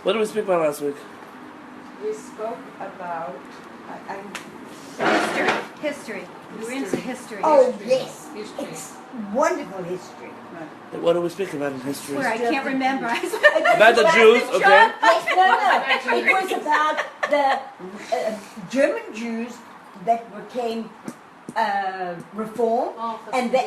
What did we speak about last week? We spoke about History. We're into history. Oh, yes. History. It's wonderful history. What did we speak about in history? Where I can't remember. About the Jews, okay. Yes, no. It was about the German Jews that became Reform, and the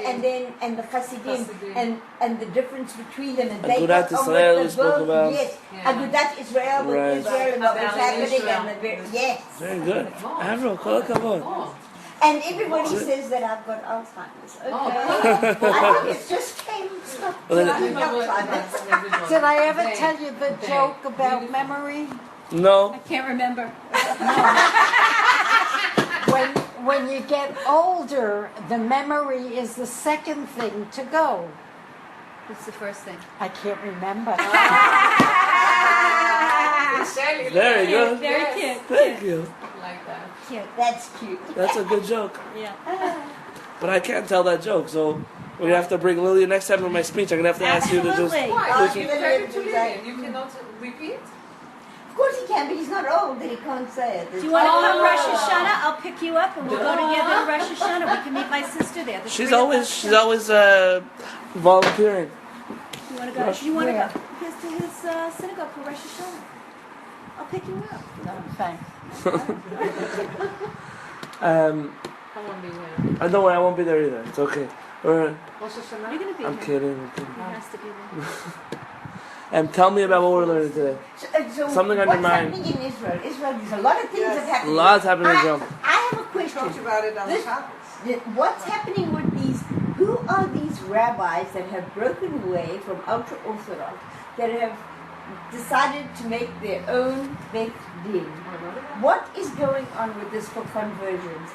Hasidim, and the difference between them, and they Agudat got on Israel with we the spoke world. about. Yes, Agudat Israel with Right. Israel and what was About happening, Israel. and yes. Very good. Avril, kol hakavod. Oh. And everybody says that I've got Alzheimer's. Okay. I think it just came. Well, Alzheimer's. Did I ever tell you the joke about memory? No. I can't remember. When you get older, the memory is the second thing to go. What's the first thing? I can't remember. Very good. Very cute. Thank you. Like that. Cute. That's cute. That's a good joke. Yeah. But I can't tell that joke, so we're gonna have to bring Lily next time in my speech. I'm gonna have to ask you to just. Absolutely. Why? Oh, You you tell it to do Lillian. that. You cannot repeat? Of course he can, but he's not old that he can't say it. Do you want to come Rosh Hashanah? I'll pick you up and we'll go together to Rosh Hashanah. We can meet my sister there. The She's three of always us. volunteering. You want to go? You want to go? Here's to his synagogue for Rosh Hashanah. I'll pick you up. No, thanks. I won't be there. Don't worry, I won't be there either. It's okay. Rosh You're Hashanah? going to be I'm here. kidding. I'm kidding. He has to be there. And tell me about what we're learning today. So Something on your mind. What's happening in Israel? Israel, there's a lot of things that happen. Lots happening in Israel. I have a We talked question. about it on This- Shabbos. What's happening with these? Who are these rabbis that have broken away from ultra orthodox that have decided to make their own Beth Din? What is going on with this for conversions?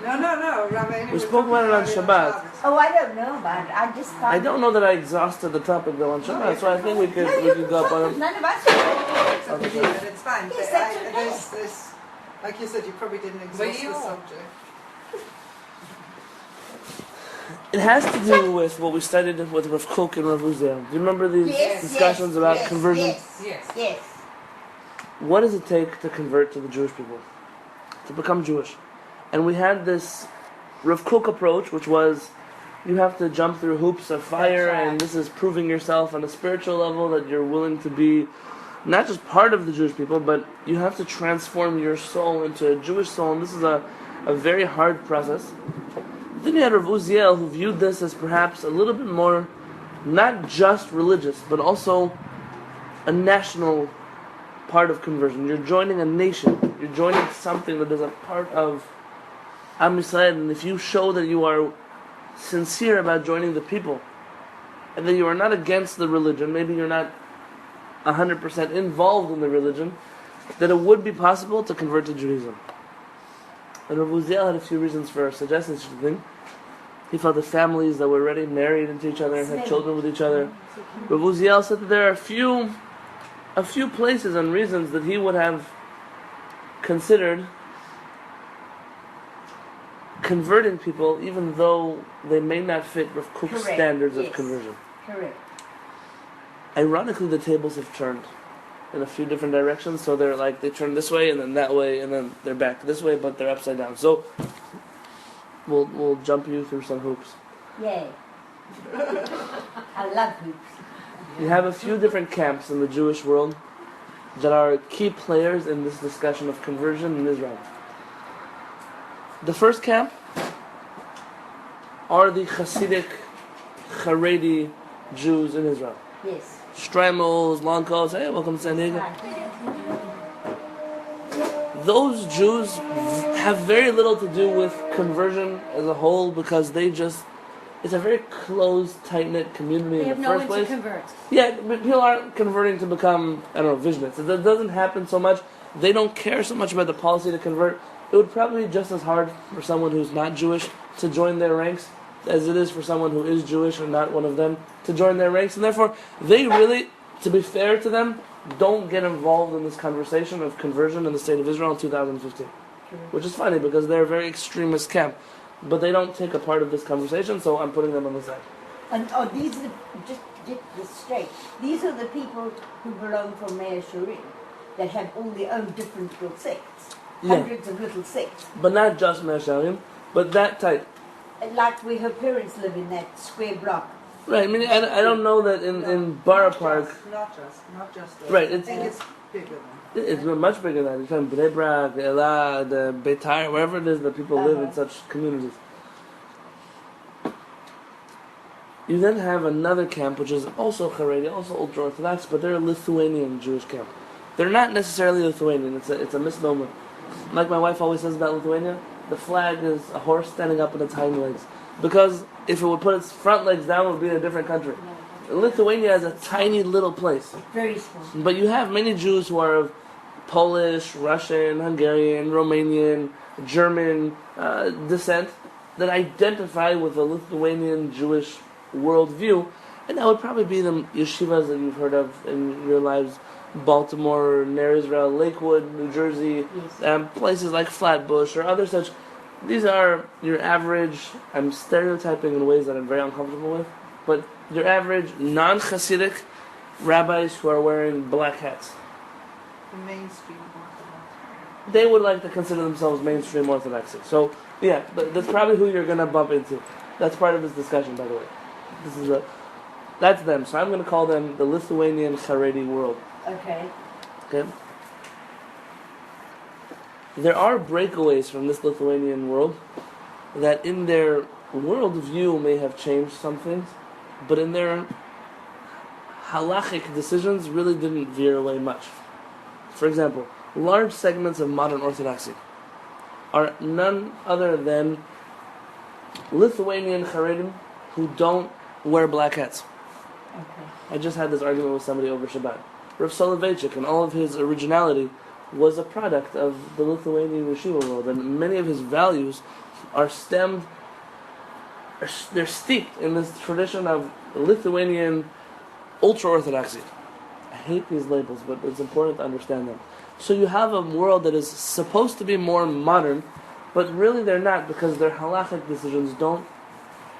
No, Rabbi. We spoke about it on Shabbat. Oh, I don't know about it. I just thought. I don't know that I exhausted the topic though on Shabbat, so I think we could go up on it. None of us. It's up to you, but it's fine. Yes, But that's okay. there's, like you said, you probably didn't exhaust the subject. It has to do with what we studied with Rav Kook and Rav Uziel. Do you remember these Yes, discussions yes, about yes, conversion? Yes. Yes. Yes. What does it take to convert to the Jewish people? To become Jewish? And we had this Rav Kook approach, which was you have to jump through hoops of fire, That's right. and this is proving yourself on a spiritual level that you're willing to be not just part of the Jewish people, but you have to transform your soul into a Jewish soul, and this is a very hard process. Then you had Rav Uziel, who viewed this as perhaps a little bit more, not just religious, but also a national part of conversion. You're joining a nation. You're joining something that is a part of Am Yisrael, and if you show that you are sincere about joining the people, and that you are not against the religion, maybe you're not 100% involved in the religion, that it would be possible to convert to Judaism. And Rav Uziel had a few reasons for suggesting such a thing. He felt that families that were already married into each other and had children with each other. Rav Uziel said that there are a few places and reasons that he would have considered converting people even though they may not fit Rav Kook's Correct, standards of yes. conversion. Correct. Ironically, the tables have turned in a few different directions, so they're like they turn this way and then that way and then they're back this way, but they're upside down. So we'll jump you through some hoops. Yay. I love hoops. You have a few different camps in the Jewish world that are key players in this discussion of conversion in Israel. The first camp are the Hasidic, Haredi Jews in Israel. Yes. Stremels, long coats, hey, welcome to San Diego. Those Jews have very little to do with conversion as a whole because it's a very closed, tight-knit community They in have the no first one to place. convert. Yeah, but people aren't converting to become, visionists. It doesn't happen so much. They don't care so much about the policy to convert. It would probably be just as hard for someone who's not Jewish to join their ranks as it is for someone who is Jewish and not one of them to join their ranks. And therefore, they really, to be fair to them, don't get involved in this conversation of conversion in the state of Israel in 2015. Which is funny because they're a very extremist camp. But they don't take a part of this conversation, so I'm putting them on the side. And these are just get this straight. These are the people who belong from Meir Shurim, that have all their own different little sects, hundreds of little sects. But not just Mesharim, but that type. Like where her parents live in that square block. Right, I mean, I don't know that in Borough Park. Not just those. Right, I think it's bigger than It's much bigger than that. It's from Bnei Brak, Elad, Beitar, wherever it is that people live in such communities. You then have another camp, which is also Haredi, also ultra-Orthodox, but they're a Lithuanian Jewish camp. They're not necessarily Lithuanian, it's a misnomer. Like my wife always says about Lithuania, the flag is a horse standing up on its hind legs. Because if it would put its front legs down, it would be in a different country. Lithuania is a tiny little place. Very small. But you have many Jews who are of Polish, Russian, Hungarian, Romanian, German descent that identify with a Lithuanian Jewish worldview, and that would probably be the yeshivas that you've heard of in your lives. Baltimore, Ner Israel, Lakewood, New Jersey, places like Flatbush or other such. These are your average, I'm stereotyping in ways that I'm very uncomfortable with, but your average non-Hasidic rabbis who are wearing black hats. the mainstream Orthodox. They would like to consider themselves mainstream Orthodoxy. So, yeah, that's probably who you're going to bump into. That's part of this discussion, by the way. That's them. So I'm going to call them the Lithuanian Haredi world. Okay. Okay? There are breakaways from this Lithuanian world that in their worldview may have changed some things, but in their halachic decisions really didn't veer away much. For example, large segments of modern Orthodoxy are none other than Lithuanian Haredim who don't wear black hats. Okay. I just had this argument with somebody over Shabbat. Rav Soloveitchik, and all of his originality, was a product of the Lithuanian yeshiva world, and many of his values are they're steeped in this tradition of Lithuanian ultra-Orthodoxy. I hate these labels, but it's important to understand them. So you have a world that is supposed to be more modern, but really they're not, because their halachic decisions don't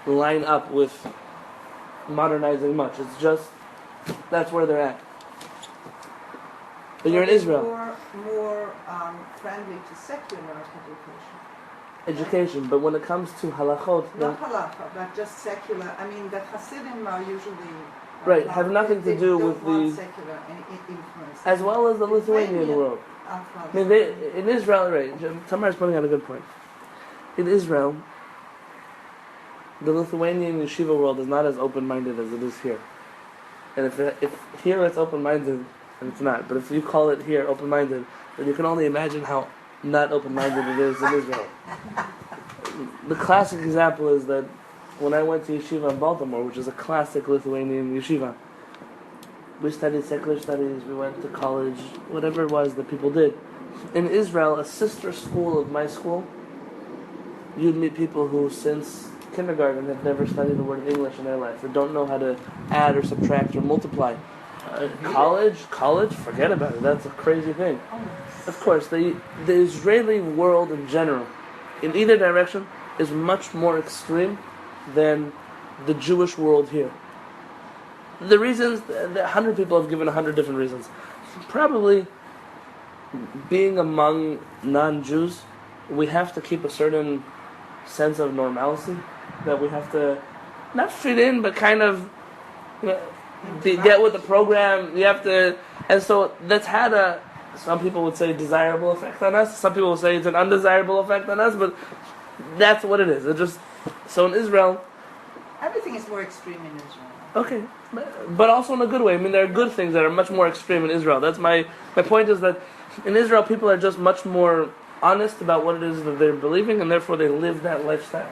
line up with modernizing much. It's just, that's where they're at. But you're in Israel. More friendly to secular Education, but when it comes to halachot, not halacha, but just secular. I mean, the Hasidim are usually right, have nothing to do with the secular influence, as well as the Lithuanian world. I mean, in Israel, right? Tamar is pointing out a good point. In Israel, the Lithuanian yeshiva world is not as open-minded as it is here. And if here it's open-minded, and it's not, but if you call it here open-minded, then you can only imagine how not open-minded it is in Israel. The classic example is that when I went to yeshiva in Baltimore, which is a classic Lithuanian yeshiva, we studied secular studies, we went to college, whatever it was that people did. In Israel, a sister school of my school, you'd meet people who since kindergarten have never studied the word English in their life, or don't know how to add or subtract or multiply. College, forget about it. That's a crazy thing. Of course, the Israeli world in general, in either direction, is much more extreme than the Jewish world here. The reasons, 100 people have given 100 different reasons. Probably, being among non-Jews, we have to keep a certain sense of normalcy, that we have to not fit in, but kind of get with the program. You have to, and so that's had a, some people would say, desirable effect on us. Some people will say it's an undesirable effect on us, but that's what it is. It just, so in Israel, everything is more extreme in Israel. okay, but also in a good way. I mean, there are good things that are much more extreme in Israel. That's my point is that in Israel, people are just much more honest about what it is that they're believing, and therefore they live that lifestyle.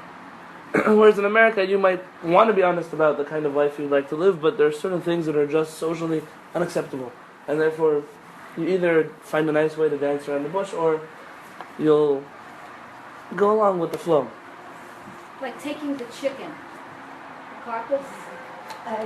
Whereas in America, you might want to be honest about the kind of life you'd like to live, but there are certain things that are just socially unacceptable. And therefore, you either find a nice way to dance around the bush, or you'll go along with the flow. Like taking the chicken, the carcass,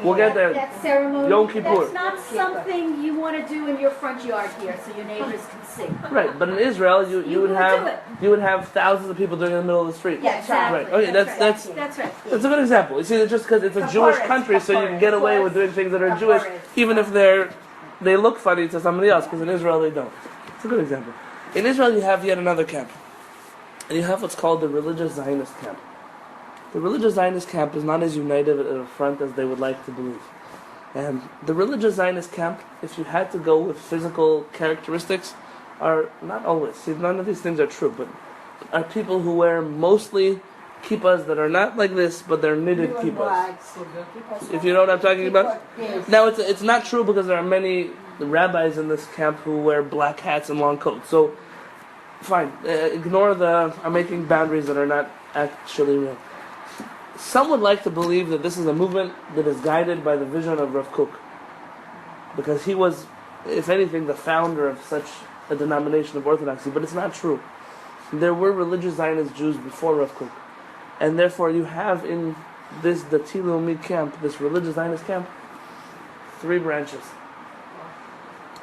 We'll get there. That ceremony, Yom Kippur. that's not something you want to do in your front yard here so your neighbors can see. Right, but in Israel, you You would will have do it. you would have thousands of people doing it in the middle of the street. Yeah, Exactly. Right. Okay, that's That's right. a good example. You see, it's just because it's a Jewish country, so you can get away with doing things that are Jewish, even if they look funny to somebody else. Because in Israel they don't. It's a good example. In Israel, you have yet another camp, and you have what's called the religious Zionist camp. The religious Zionist camp is not as united at the front as they would like to believe. The religious Zionist camp, if you had to go with physical characteristics, are not always. See, none of these things are true, but are people who wear mostly kippahs that are not like this, but they're knitted kippahs. If you know what I'm talking about. Now, it's not true because there are many rabbis in this camp who wear black hats and long coats. So, fine. Ignore I'm making boundaries that are not actually real. Some would like to believe that this is a movement that is guided by the vision of Rav Kook, because he was, if anything, the founder of such a denomination of Orthodoxy, but it's not true. There were religious Zionist Jews before Rav Kook, and therefore you have in this Dati Leumi camp, this religious Zionist camp, 3 branches.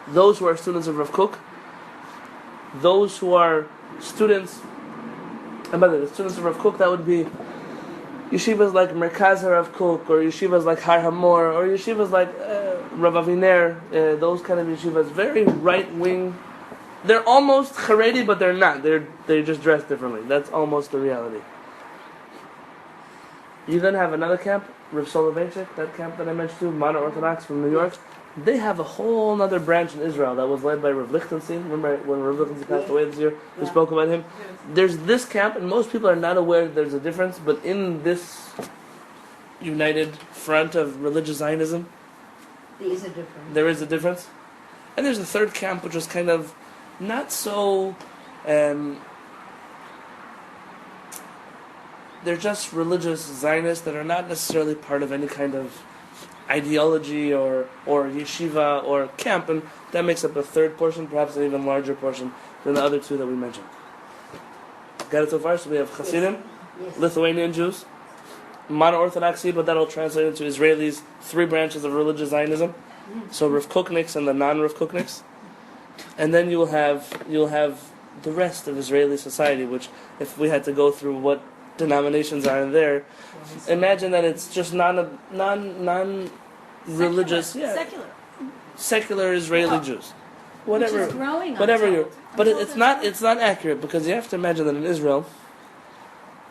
Those who are students of Rav Kook, those who are students, and by the way, the students of Rav Kook, that would be yeshivas like Merkaz Rav Kook, or yeshivas like Har Hamor, or yeshivas like Rav Aviner, those kind of yeshivas, very right-wing. They're almost Haredi, but they're not. They're just dressed differently. That's almost the reality. You then have another camp, Rav Soloveitchik, that camp that I mentioned to, Modern Orthodox from New York. They have a whole other branch in Israel that was led by Rav Lichtenstein. Remember when Rav Lichtenstein passed away this year? We spoke about him. There's this camp, and most people are not aware that there's a difference, but in this united front of religious Zionism, there is a difference. And there's a third camp, which was kind of not so... they're just religious Zionists that are not necessarily part of any kind of ideology or yeshiva or camp, and that makes up a third portion, perhaps an even larger portion than the other 2 that we mentioned. Got it so far? So we have Hasidim, Lithuanian Jews, mono-Orthodoxy, but that'll translate into Israelis, 3 branches of religious Zionism. So Rav Kookniks and the non-Rav Kookniks. And then you'll have the rest of Israeli society, which, if we had to go through what denominations are in there, imagine that it's just non-religious, secular Israeli Jews, whatever, Which is growing, whatever I'm you're. told. But it's not accurate, because you have to imagine that in Israel,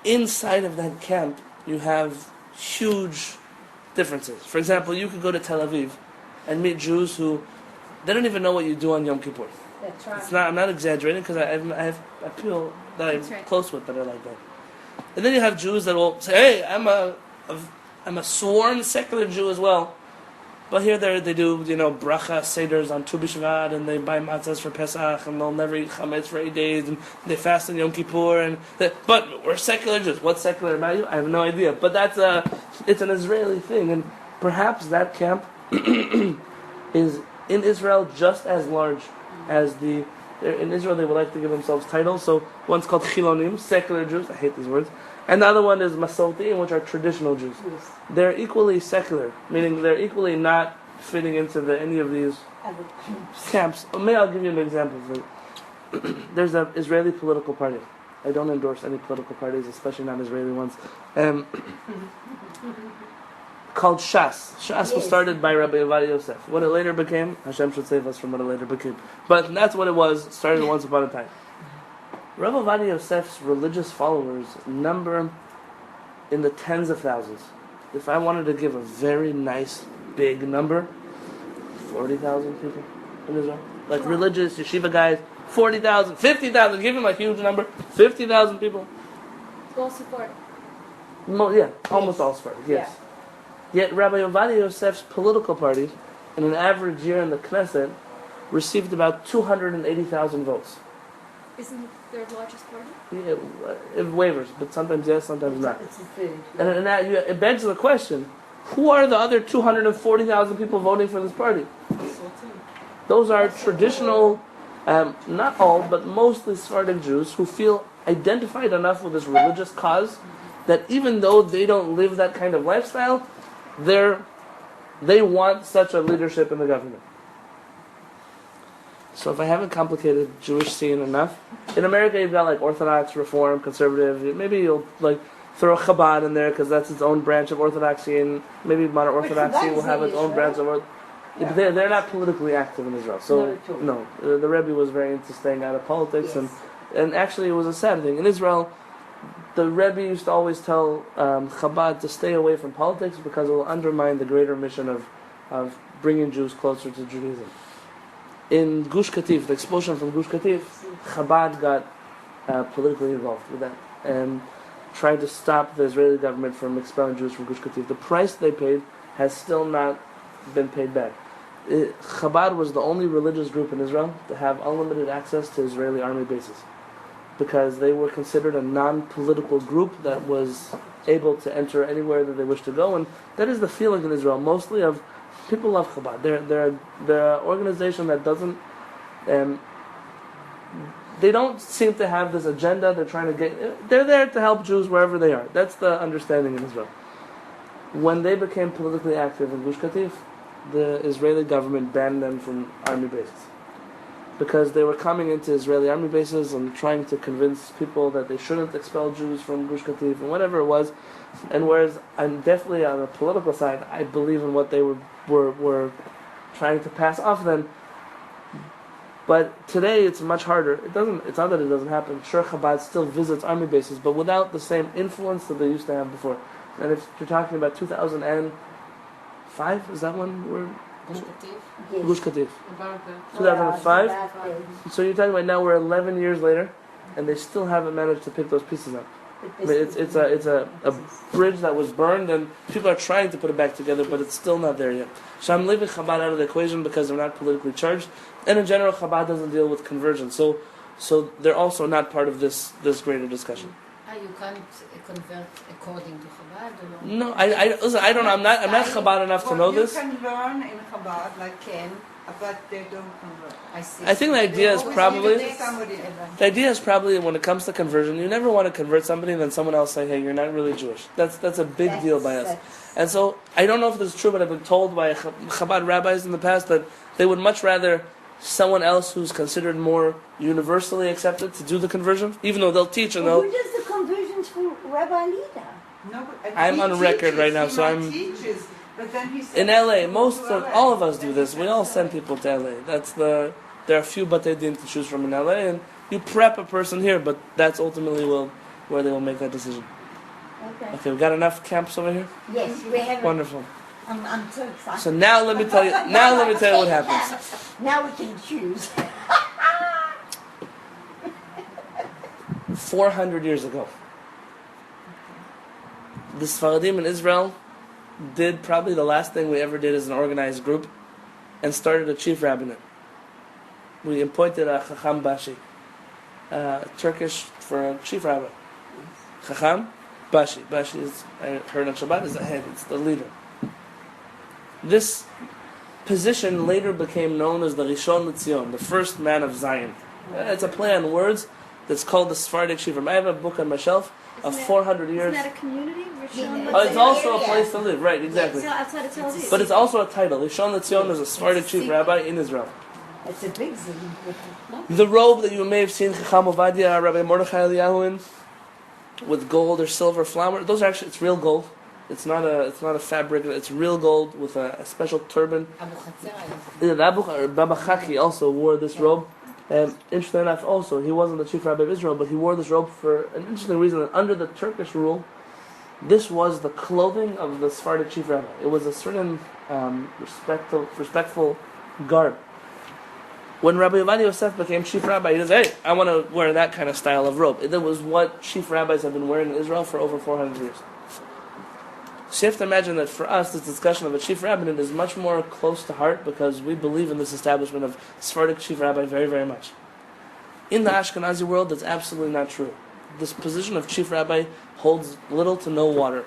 inside of that camp, you have huge differences. For example, you could go to Tel Aviv and meet Jews who they don't even know what you do on Yom Kippur. That's right. I'm not exaggerating, because I have people that I'm close with that are like that. And then you have Jews that will say, "Hey, I'm a sworn secular Jew as well." But here they do, bracha seders on Tu B'Shvat, and they buy matzahs for Pesach, and they'll never eat chametz for 8 days, and they fast on Yom Kippur, but we're secular Jews. What's secular about you? I have no idea. But it's an Israeli thing, and perhaps that camp is in Israel just as large as in Israel they would like to give themselves titles. So one's called Chilonim, secular Jews. I hate these words. And the other one is Masortim, which are traditional Jews. Yes. They're equally secular, meaning they're equally not fitting into any of these camps. Maybe I'll give you an example. There's an Israeli political party. I don't endorse any political parties, especially not Israeli ones. Called Shas. Shas was started by Rabbi Ovadia Yosef. What it later became, Hashem should save us from what it later became. But that's what it was, started once upon a time. Rabbi Ovadia Yosef's religious followers number in the tens of thousands. If I wanted to give a very nice, big number, 40,000 people in Israel. Like religious yeshiva guys, 40,000, 50,000, give him a huge number, 50,000 people. All support. Almost all Sephardic, yes. Yeah. Yet Rabbi Ovadia Yosef's political party, in an average year in the Knesset, received about 280,000 votes. Isn't it their largest party? Yeah, it wavers, but sometimes yes, sometimes not. And it begs the question, who are the other 240,000 people voting for this party? Those are traditional, not all, but mostly Sephardic Jews who feel identified enough with this religious cause that even though they don't live that kind of lifestyle, they're They want such a leadership in the government. So if I haven't complicated Jewish scene enough, in America you've got like Orthodox, Reform, Conservative. Maybe you'll like throw Chabad in there because that's its own branch of Orthodoxy, and maybe modern Orthodoxy will have its own branch of Orthodoxy. Yeah, but they're not politically active in Israel. So no, the Rabbi was very into staying out of politics, and actually it was a sad thing in Israel. The Rebbe used to always tell Chabad to stay away from politics because it will undermine the greater mission of bringing Jews closer to Judaism. In Gush Katif, the expulsion from Gush Katif, Chabad got politically involved with that and tried to stop the Israeli government from expelling Jews from Gush Katif. The price they paid has still not been paid back. Chabad was the only religious group in Israel to have unlimited access to Israeli army bases, because they were considered a non-political group that was able to enter anywhere that they wished to go, and that is the feeling in Israel, mostly of people love Chabad. They're an organization that doesn't, they don't seem to have this agenda. They're there to help Jews wherever they are. That's the understanding in Israel. When they became politically active in Gush Katif, the Israeli government banned them from army bases, because they were coming into Israeli army bases and trying to convince people that they shouldn't expel Jews from Gush Katif and whatever it was. And whereas I'm definitely on the political side, I believe in what they were trying to pass off then. But today it's much harder. It's not that it doesn't happen. Sure, Chabad still visits army bases, but without the same influence that they used to have before. And if you're talking about 2005, is that one word? Gush Katif. 2005. So you're talking about now we're 11 years later, and they still haven't managed to pick those pieces up. I mean, it's a bridge that was burned, and people are trying to put it back together, but it's still not there yet. So I'm leaving Chabad out of the equation because they're not politically charged, and in general, Chabad doesn't deal with conversion. So they're also not part of this greater discussion. You can't convert according to Chabad, or no? Listen, I don't know. I'm not Chabad enough to know this. You can learn in Chabad, like Ken, but they don't convert. I see. I think the idea is probably when it comes to conversion, you never want to convert somebody and then someone else say, "Hey, you're not really Jewish." That's a big deal by us. And so I don't know if this is true, but I've been told by Chabad rabbis in the past that they would much rather someone else who's considered more universally accepted to do the conversion, even though they'll teach and they'll. Who does the conversions for Rabbi Lida? No, but I'm on record right now, so I'm. Teaches, but then he In LA, all of us do this. We all send people to LA. There are a few Batei Din to choose from in LA, and you prep a person here, but that's ultimately where they will make that decision. Okay, we got enough camps over here? Yes, we have. Wonderful. I'm so excited. So now let me tell you what happens. Now we can choose. 400 years ago, the Sfaradim in Israel did probably the last thing we ever did as an organized group, and started a chief rabbinate. We appointed a Chacham Bashi, Turkish for a chief rabbi. Chacham Bashi. Bashi is, I heard on Shabbat, is the head, it's the leader. This position later became known as the Rishon LeZion, the first man of Zion. It's a play on words that's called the Sephardic Chief. I have a book on my shelf of 400 years. Isn't that a community? It's also a place to live, right, exactly. It's outside of Tel Aviv. But it's also a title. Rishon LeZion is a Sephardic chief rabbi in Israel. It's a big thing. The robe that you may have seen Chacham Ovadia, Rabbi Mordechai Eliyahu in, with gold or silver flower, those are actually, it's real gold. It's not a fabric. It's real gold with a special turban. Baba Chaki also wore this robe. Interesting enough, also he wasn't the chief rabbi of Israel, but he wore this robe for an interesting reason. That under the Turkish rule, this was the clothing of the Sephardic chief rabbi. It was a certain respectful garb. When Rabbi Ovadia Yosef became chief rabbi, he said, "Hey, I want to wear that kind of style of robe." That was what chief rabbis have been wearing in Israel for over 400 years. So you have to imagine that for us, this discussion of a chief rabbinate is much more close to heart because we believe in this establishment of Sephardic chief rabbi very, very much. In the Ashkenazi world, that's absolutely not true. This position of chief rabbi holds little to no water.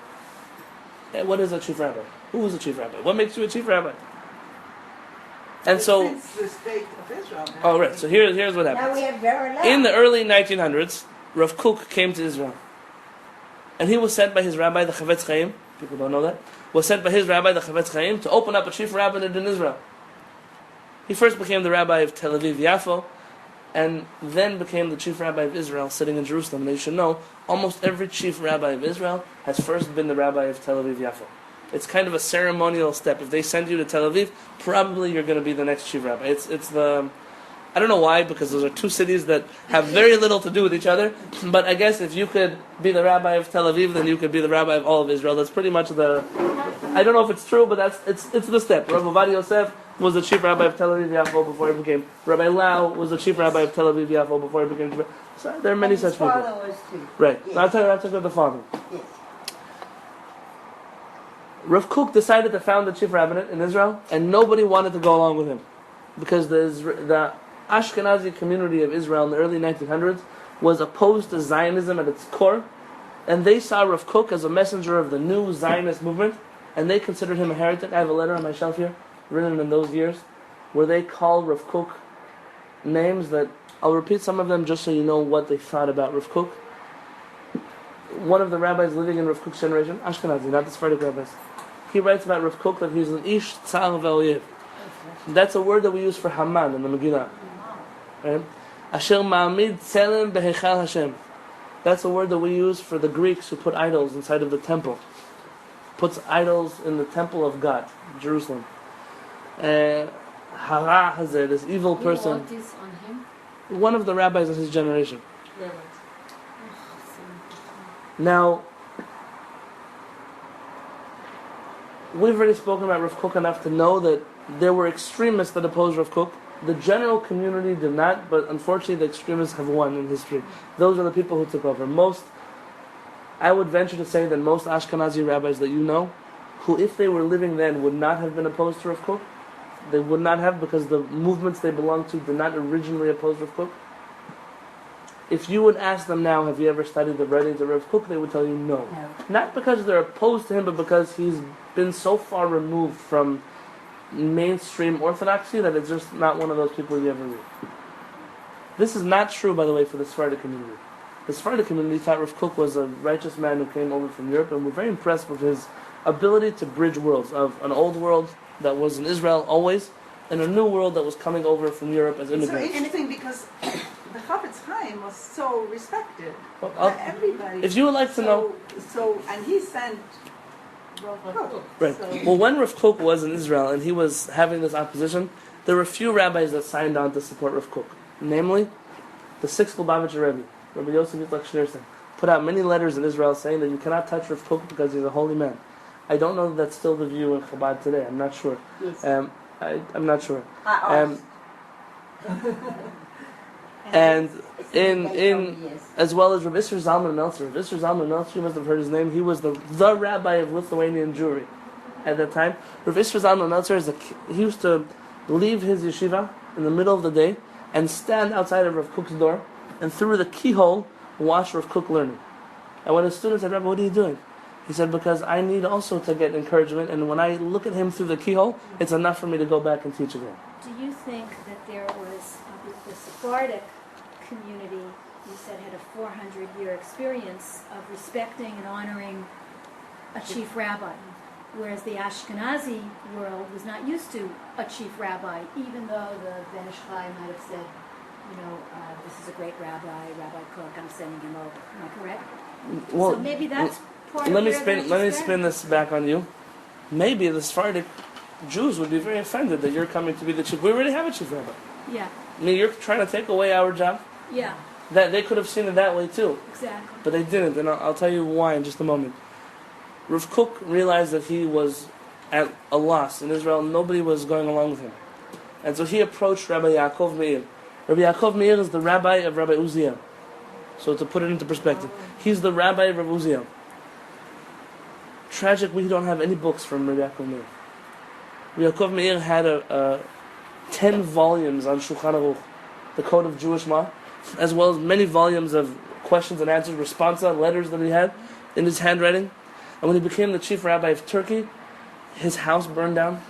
What is a chief rabbi? Who is a chief rabbi? What makes you a chief rabbi? And so, it's the state of Israel. oh right. So here's what happens. Now we have Verona. In the early 1900s, Rav Kook came to Israel, and he was sent by his rabbi, the Chavetz Chaim, people don't know that, was sent by his rabbi, the Chavetz Chaim, to open up a chief rabbinate in Israel. He first became the rabbi of Tel Aviv Yafo, and then became the chief rabbi of Israel, sitting in Jerusalem. And you should know, almost every chief rabbi of Israel has first been the rabbi of Tel Aviv Yafo. It's kind of a ceremonial step. If they send you to Tel Aviv, probably you're going to be the next chief rabbi. It's the... I don't know why, because those are two cities that have very little to do with each other. But I guess if you could be the rabbi of Tel Aviv, then you could be the rabbi of all of Israel. That's pretty much the... I don't know if it's true, but it's the step. Rabbi Ovadia Yosef was the chief rabbi of Tel Aviv Yafo before he became... Rabbi Lau was the chief rabbi of Tel Aviv Yafo before he became... So there are many such people. His father was too. Right. Yes. Now I'll talk about the father. Yes. Rav Kook decided to found the chief rabbinate in Israel, and nobody wanted to go along with him. Because the Ashkenazi community of Israel in the early 1900s was opposed to Zionism at its core, and they saw Rav Kook as a messenger of the new Zionist movement, and they considered him a heretic. I have a letter on my shelf here, written in those years, where they called Rav Kook names that, I'll repeat some of them just so you know what they thought about Rav Kook. One of the rabbis living in Rav Kook's generation, Ashkenazi, not the Sephardic rabbis, he writes about Rav Kook that he's an ish tzar ve'oyev. That's a word that we use for Haman in the Megillah. Right? Asher ma'amid tzelem behechal Hashem. That's a word that we use for the Greeks who put idols inside of the temple. Puts idols in the temple of God, Jerusalem. Hara hazeh, this evil person. Who wrote this on him? One of the rabbis of his generation. Now, we've already spoken about Rav Kook enough to know that there were extremists that opposed Rav Kook. The general community did not, but unfortunately the extremists have won in history. Those are the people who took over. I would venture to say that most Ashkenazi rabbis that you know, who if they were living then would not have been opposed to Rav Kook, they would not have, because the movements they belonged to did not originally oppose Rav Kook. If you would ask them now, have you ever studied the writings of Rav Kook, they would tell you no. Not because they're opposed to him, but because he's been so far removed from mainstream orthodoxy that it's just not one of those people you ever read. This is not true, by the way, for the Sephardic community. The Sephardic community thought Rav Kook was a righteous man who came over from Europe, and were very impressed with his ability to bridge worlds, of an old world that was in Israel always, and a new world that was coming over from Europe as It's so immigrants. interesting because the Chavetz Chaim was so respected Well, by everybody. if you would like to know... And he sent Rav Kook. Right. So, Well, when Rav Kook was in Israel and he was having this opposition, there were a few rabbis that signed on to support Rav Kook. Namely, the sixth Lubavitcher Rebbe, Rabbi Yosef Yitzchak Schneerson, put out many letters in Israel saying that you cannot touch Rav Kook because he's a holy man. I don't know that that's still the view in Chabad today. I'm not sure. yes. I'm not sure. I And It's in yes. as well as Rabbi Isser Zalman Meltzer. Rabbi Isser Zalman Meltzer, you must have heard his name. He was the rabbi of Lithuanian Jewry at that time. Rabbi Isser Zalman Meltzer he used to leave his yeshiva in the middle of the day and stand outside of Rav Kook's door and through the keyhole watch Rav Kook learning. And when his students said, "Rabbi, what are you doing?" He said, "Because I need also to get encouragement, and when I look at him through the keyhole, it's enough for me to go back and teach again." Do you think that there was the Sephardic community, you said, had a 400-year experience of respecting and honoring a chief rabbi, whereas the Ashkenazi world was not used to a chief rabbi, even though the Ben Ish Chai might have said, this is a great rabbi, Rabbi Kook, I'm sending him over. Am I correct? Well, So maybe that's part of let me where spin. the Let me respect- spin this back on you. Maybe the Sephardic Jews would be very offended that you're coming to be the chief. We already have a chief rabbi. Yeah, I mean, you're trying to take away our job. yeah, That they could have seen it that way too, exactly. but they didn't, and I'll tell you why in just a moment. Rav Kook realized that he was at a loss in Israel. Nobody was going along with him, and so he approached Rabbi Yaakov Meir. Rabbi Yaakov Meir is the rabbi of Rabbi Uziel. So to put it into perspective, he's the rabbi of Rabbi Uziel. Tragic, we don't have any books from Rabbi Yaakov Meir. Rabbi Yaakov Meir had 10 volumes on Shulchan Aruch, the Code of Jewish Law, as well as many volumes of questions and answers, responsa, letters that he had in his handwriting. And when he became the chief rabbi of Turkey, his house burned down,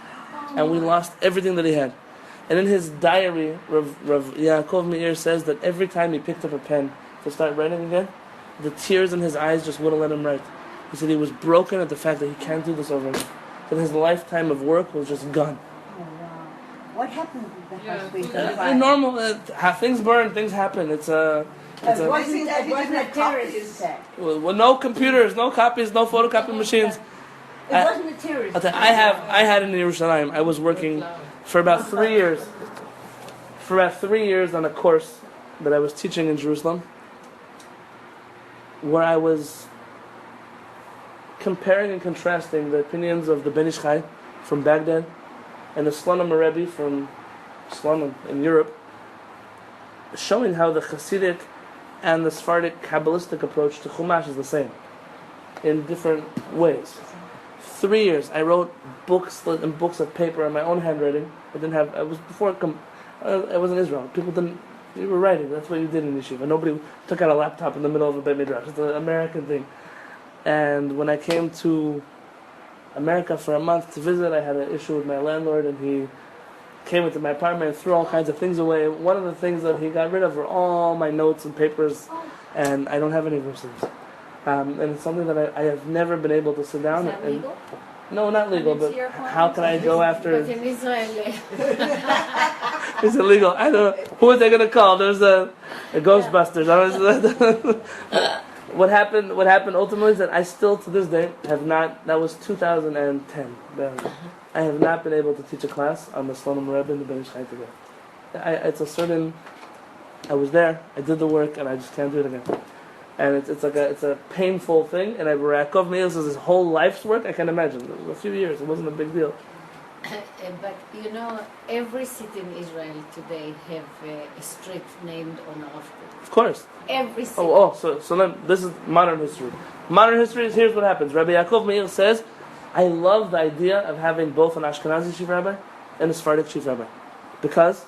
and we lost everything that he had. And in his diary, Rav Yaakov Meir says that every time he picked up a pen to start writing again, the tears in his eyes just wouldn't let him write. He said he was broken at the fact that he can't do this over again. That his lifetime of work was just gone. Oh, wow. What happened with the Yeah, hospital? food- fire? Normal, things burn, things happen. It's a... It a wasn't It wasn't a a terrorist attack. well, no computers, no copies, no photocopy machines. It wasn't a terrorist I'll tell you, attack. I had in Yerushalayim. I was working for about 3 years. For about 3 years on a course that I was teaching in Jerusalem, where I was comparing and contrasting the opinions of the Ben Ish Chai from Baghdad and the Slonim Rabbi from Slonim in Europe, showing how the Hasidic and the Sephardic Kabbalistic approach to Chumash is the same in different ways. 3 years, I wrote books and books of paper in my own handwriting. I was before I was in Israel. You were writing. That's what you did in yeshiva. Nobody took out a laptop in the middle of a Beit Midrash. It's an American thing. And when I came to America for a month to visit, I had an issue with my landlord, and he came into my apartment and threw all kinds of things away. One of the things that he got rid of were all my notes and papers, and I don't have any receipts. And it's something that I have never been able to sit down Is that and... legal? No, not legal, Come into but your apartment? how can I go after... But in Israel, It's illegal. I don't know. Who are they going to call? There's a Ghostbusters. What happened ultimately is that I still, to this day, have not... That was 2010. I have not been able to teach a class on the Slonim Rebbe and the Ben Ish Chai together. It's a certain... I was there, I did the work, and I just can't do it again. And it's a painful thing, and Yaakov Meir says his whole life's work, I can imagine. It was a few years, it wasn't a big deal. but you know, every city in Israel today have a street named on Rav Kook. Of course. Every city. So then this is modern history. Modern history is, here's what happens. Rabbi Yaakov Meir says, I love the idea of having both an Ashkenazi chief rabbi and a Sephardic chief rabbi. Because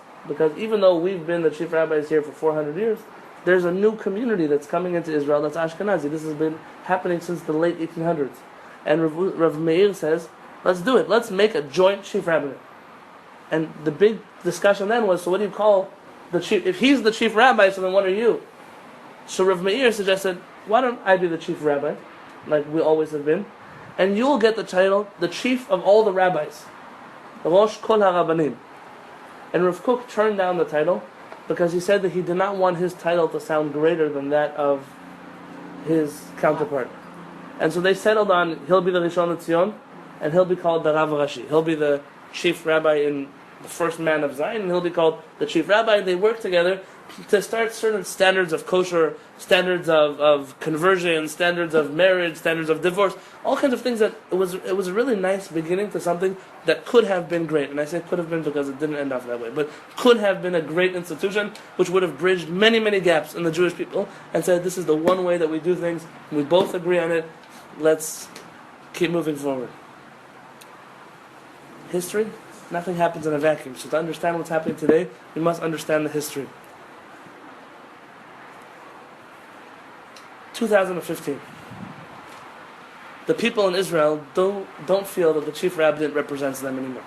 even though we've been the chief rabbis here for 400 years, there's a new community that's coming into Israel that's Ashkenazi. This has been happening since the late 1800s. And Rav Meir says, let's do it. Let's make a joint chief rabbinate. And the big discussion then was, so what do you call the chief? If he's the chief rabbi, so then what are you? So Rav Meir suggested, why don't I be the chief rabbi, like we always have been, and you'll get the title, the chief of all the rabbis. The Rosh Kol HaRabbanim. And Rav Kook turned down the title, because he said that he did not want his title to sound greater than that of his counterpart. And so they settled on, he'll be the Rishon LeZion, and he'll be called the Rav Rashi. He'll be the chief rabbi in the first man of Zion, and he'll be called the chief rabbi. And they work together to start certain standards of kosher, standards of conversion, standards of marriage, standards of divorce, all kinds of things that it was a really nice beginning to something that could have been great. And I say could have been because it didn't end off that way, but could have been a great institution which would have bridged many, many gaps in the Jewish people and said this is the one way that we do things, we both agree on it, let's keep moving forward. History, nothing happens in a vacuum. So to understand what's happening today, we must understand the history. 2015. The people in Israel don't feel that the chief rabbinate represents them anymore.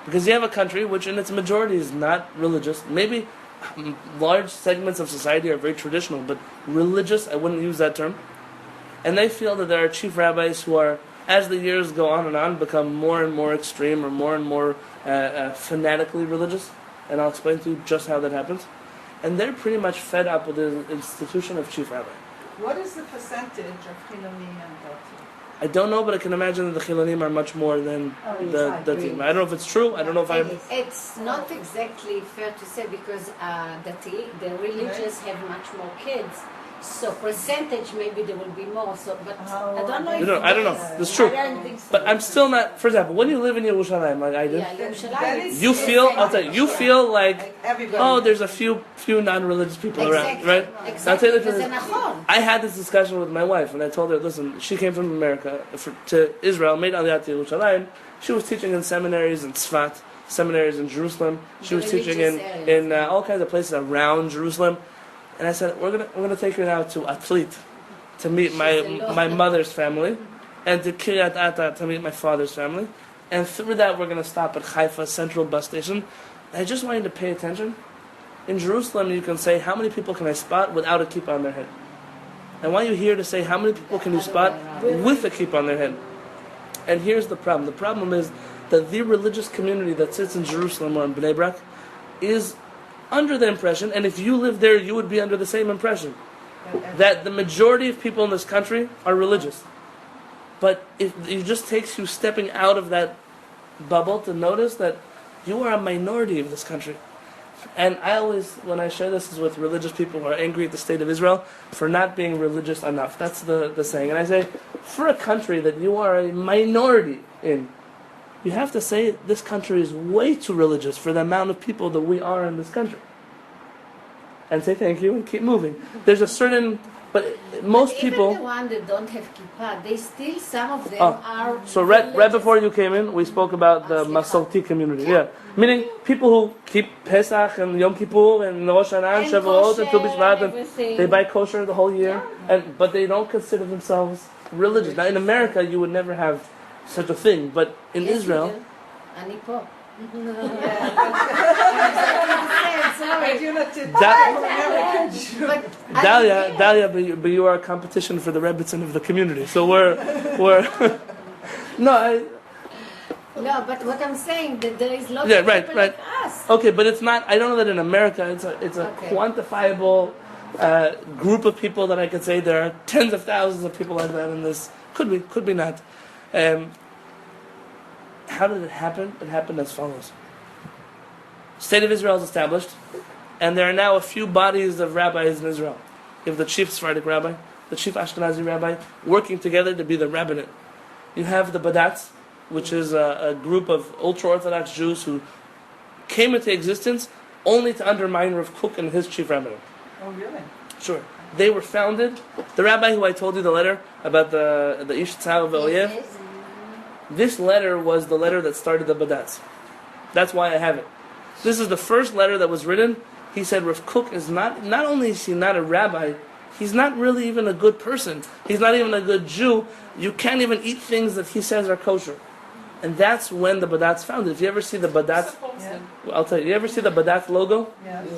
Because you have a country which in its majority is not religious. Maybe large segments of society are very traditional, but religious, I wouldn't use that term. And they feel that there are chief rabbis who are, as the years go on, become more and more extreme or more fanatically religious. And I'll explain to you just how that happens. And they're pretty much fed up with the institution of chief rabbi. What is the percentage of Chiloni and Dati? I don't know, but I can imagine that the Chilonim are much more than the team. I don't know if it's true. I don't know if I'm... It's not exactly fair to say because the religious have much more kids. So percentage maybe there will be more. So, but I don't know. I don't know. That's true. I don't think so. But I'm still not. For example, when you live in Yerushalayim, like I do, Yeah, Yerushalayim. you feel. I'll tell you. You feel like, Everybody. oh, there's a few non-religious people around, right? I'll tell you the truth. I had this discussion with my wife, and I told her, listen, she came from America to Israel, made Aliyah to Yerushalayim. She was teaching in seminaries in Tzfat, seminaries in Jerusalem. She was teaching in all kinds of places around Jerusalem. And I said, we're gonna take her now to Atlit to meet my mother's family, and to Kehillat to meet my father's family, and through that we're gonna stop at Haifa Central Bus Station. I just want you to pay attention. In Jerusalem, you can say how many people can I spot without a kippah on their head. I want you here to say how many people can you spot with a kippah on their head. And here's the problem. The problem is that the religious community that sits in Jerusalem or in Bnei Brak is under the impression, and if you live there, you would be under the same impression, that the majority of people in this country are religious. But it just takes you stepping out of that bubble to notice that you are a minority of this country. And I always, when I share this, is with religious people who are angry at the state of Israel for not being religious enough. That's the saying. And I say, for a country that you are a minority in, you have to say this country is way too religious for the amount of people that we are in this country. And say thank you and keep moving. There's a certain, but most people... Even the ones that don't have kippah, they still, some of them are... So right before you came in, we spoke about the Masorti community. Yeah. Meaning people who keep Pesach and Yom Kippur and Rosh Hashanah and Shavuot and Tu B'Shvat, and they buy kosher the whole year, but they don't consider themselves religious. Now in America you would never have such a thing, but in Israel... אני פה. Dalia, but you are a competition for the Rebbitzin of the community. So we're no, but what I'm saying that there is lots yeah, of right, people right. like us. Okay, but it's not. I don't know that in America it's a quantifiable group of people that I could say there are tens of thousands of people like that in this. Could be not. How did it happen? It happened as follows. State of Israel is established, and there are now a few bodies of rabbis in Israel. You have the chief Sephardic rabbi, the chief Ashkenazi rabbi, working together to be the Rabbinate. You have the Badatz, which is a group of ultra-Orthodox Jews who came into existence only to undermine Rav Kook and his chief rabbinate. Oh, really? Sure. They were founded, the rabbi who I told you the letter about the Ish Tzar of Oyev, this letter was the letter that started the Badatz. That's why I have it. This is the first letter that was written. He said Rav Kook is not only is he not a rabbi, he's not really even a good person. He's not even a good Jew. You can't even eat things that he says are kosher. And that's when the Badatz founded. If you ever see the Badatz, I'll tell you, you ever see the Badatz logo? Yes.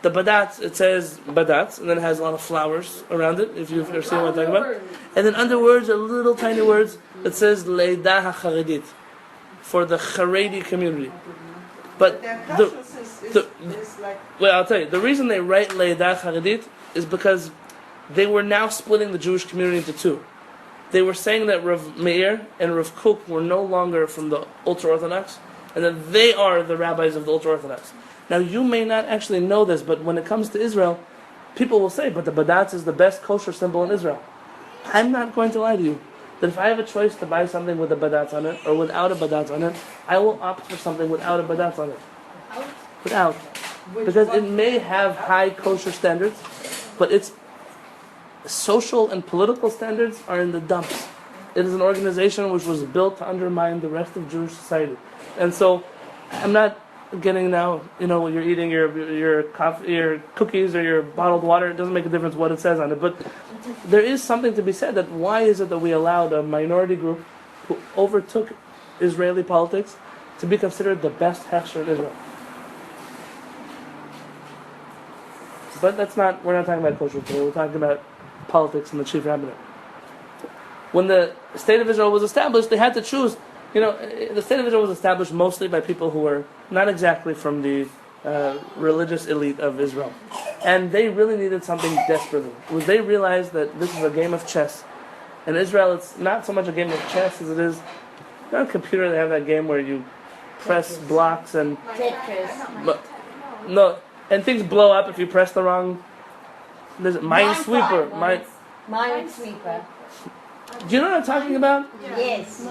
The Badatz, it says Badatz, and then it has a lot of flowers around it, if you've ever seen what I'm talking about. And then under words are little tiny words that says Leida HaCharedit, for the Haredi community. But Their consciousness is like... well, I'll tell you, the reason they write Leida HaCharedit is because they were now splitting the Jewish community into two. They were saying that Rav Meir and Rav Kook were no longer from the ultra-Orthodox, and that they are the rabbis of the ultra-Orthodox. Now, you may not actually know this, but when it comes to Israel, people will say, but the Badatz is the best kosher symbol in Israel. I'm not going to lie to you, that if I have a choice to buy something with a Badatz on it, or without a Badatz on it, I will opt for something without a Badatz on it. Without. Because it may have high kosher standards, but its social and political standards are in the dumps. It is an organization which was built to undermine the rest of Jewish society. And so, I'm not getting now, when you're eating your coffee, your cookies or your bottled water, it doesn't make a difference what it says on it. But there is something to be said that why is it that we allowed a minority group who overtook Israeli politics to be considered the best hechsher in Israel? But we're not talking about kosher today, we're talking about politics and the chief rabbinate. When the state of Israel was established, they had to choose. The state of Israel was established mostly by people who were not exactly from the religious elite of Israel. And they really needed something desperately. They realized that this is a game of chess. In Israel, it's not so much a game of chess as it is, on a computer they have that game where you press blocks and... No, and things blow up if you press the wrong... There's Minesweeper. Minesweeper. Do you know what I'm talking about? Yes.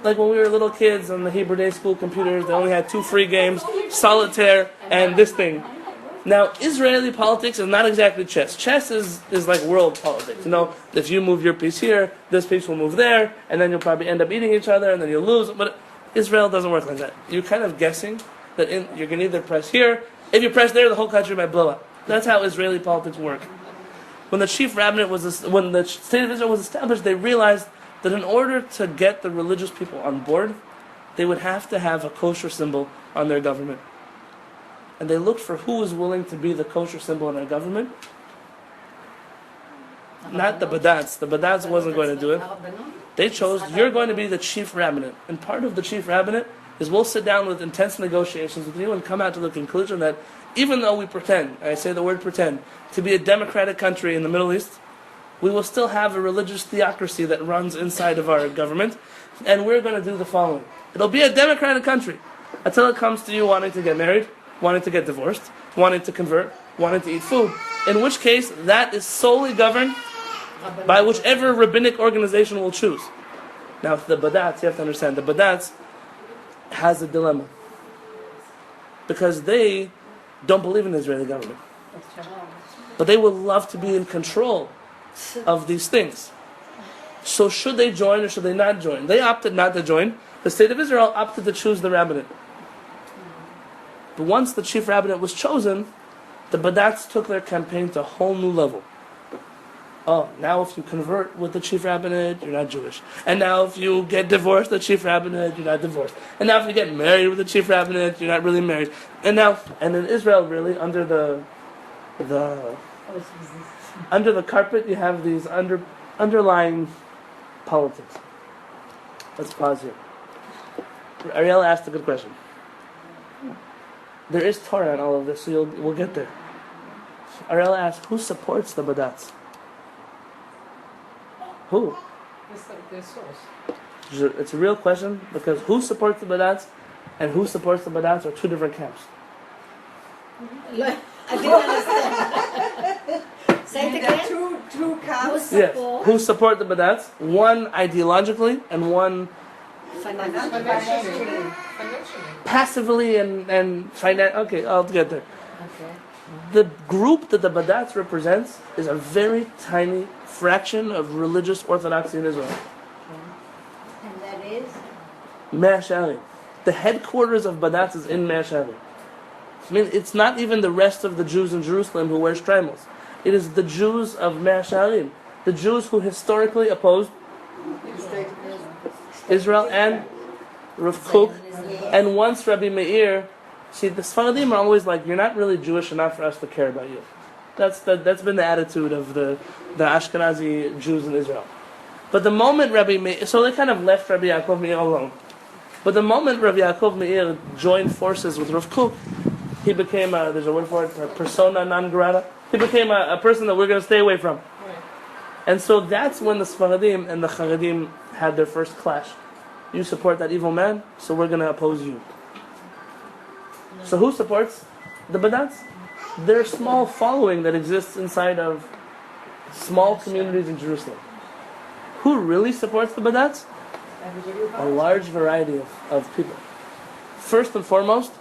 Like when we were little kids on the Hebrew Day School computers, they only had 2 free games, Solitaire and this thing. Now, Israeli politics is not exactly chess. Chess is like world politics. If you move your piece here, this piece will move there, and then you'll probably end up eating each other, and then you'll lose. But Israel doesn't work like that. You're kind of guessing that you're going to either press here. If you press there, the whole country might blow up. That's how Israeli politics work. When the chief rabbinate when the state of Israel was established, they realized that in order to get the religious people on board, they would have to have a kosher symbol on their government. And they looked for who was willing to be the kosher symbol in their government. not the Badatz. The Badatz wasn't going to do it. They chose, you're going to be the chief rabbinate. And part of the chief rabbinate is we'll sit down with intense negotiations with you and come out to the conclusion that even though we pretend, I say the word pretend, to be a democratic country in the Middle East, we will still have a religious theocracy that runs inside of our government, and we're going to do the following. It'll be a democratic country until it comes to you wanting to get married, wanting to get divorced, wanting to convert, wanting to eat food. In which case, that is solely governed by whichever rabbinic organization will choose. Now, the Badatz, you have to understand, the Badatz has a dilemma. Because they don't believe in the Israeli government. But they would love to be in control of these things. So should they join or should they not join? They opted not to join. The state of Israel opted to choose the rabbinate. But once the chief rabbinate was chosen, the Badatz took their campaign to a whole new level. Oh, now if you convert with the chief rabbinate, you're not Jewish. And now if you get divorced with the chief rabbinate, you're not divorced. And now if you get married with the chief rabbinate, you're not really married. And in Israel, really, under the carpet, you have these underlying politics. Let's pause here. Ariel asked a good question. There is Torah in all of this, so we'll get there. Ariel asked, who supports the Badatz? Who? It's a real question, because who supports the Badatz and who supports the Badatz are two different camps. I didn't understand. Say it again. Two camps. Yes. Who support the Badatz? One ideologically and one Financially. passively and okay, I'll get there. Okay. The group that the Badatz represents is a very tiny fraction of religious orthodoxy in Israel. And that is? HaShamayim. The headquarters of Badatz is in HaShamayim. I mean, it's not even the rest of the Jews in Jerusalem who wear shtreimels. It is the Jews of HaShamayim. The Jews who historically opposed Israel and Rav Kook. And once Rabbi Meir, see, the Sfaradim are always like, you're not really Jewish enough for us to care about you. That's been the attitude of the Ashkenazi Jews in Israel. But the moment Rabbi Meir, so they kind of left Rabbi Yaakov Meir alone. But the moment Rabbi Yaakov Meir joined forces with Rav Kook, he became there's a word for it, a persona non grata. He became a person that we're going to stay away from. And so that's when the Sfaradim and the Charedim had their first clash. You support that evil man, so we're going to oppose you. So who supports the Badatz? There's a small following that exists inside of small communities in Jerusalem. Who really supports the Badatz? A large variety of people. First and foremost,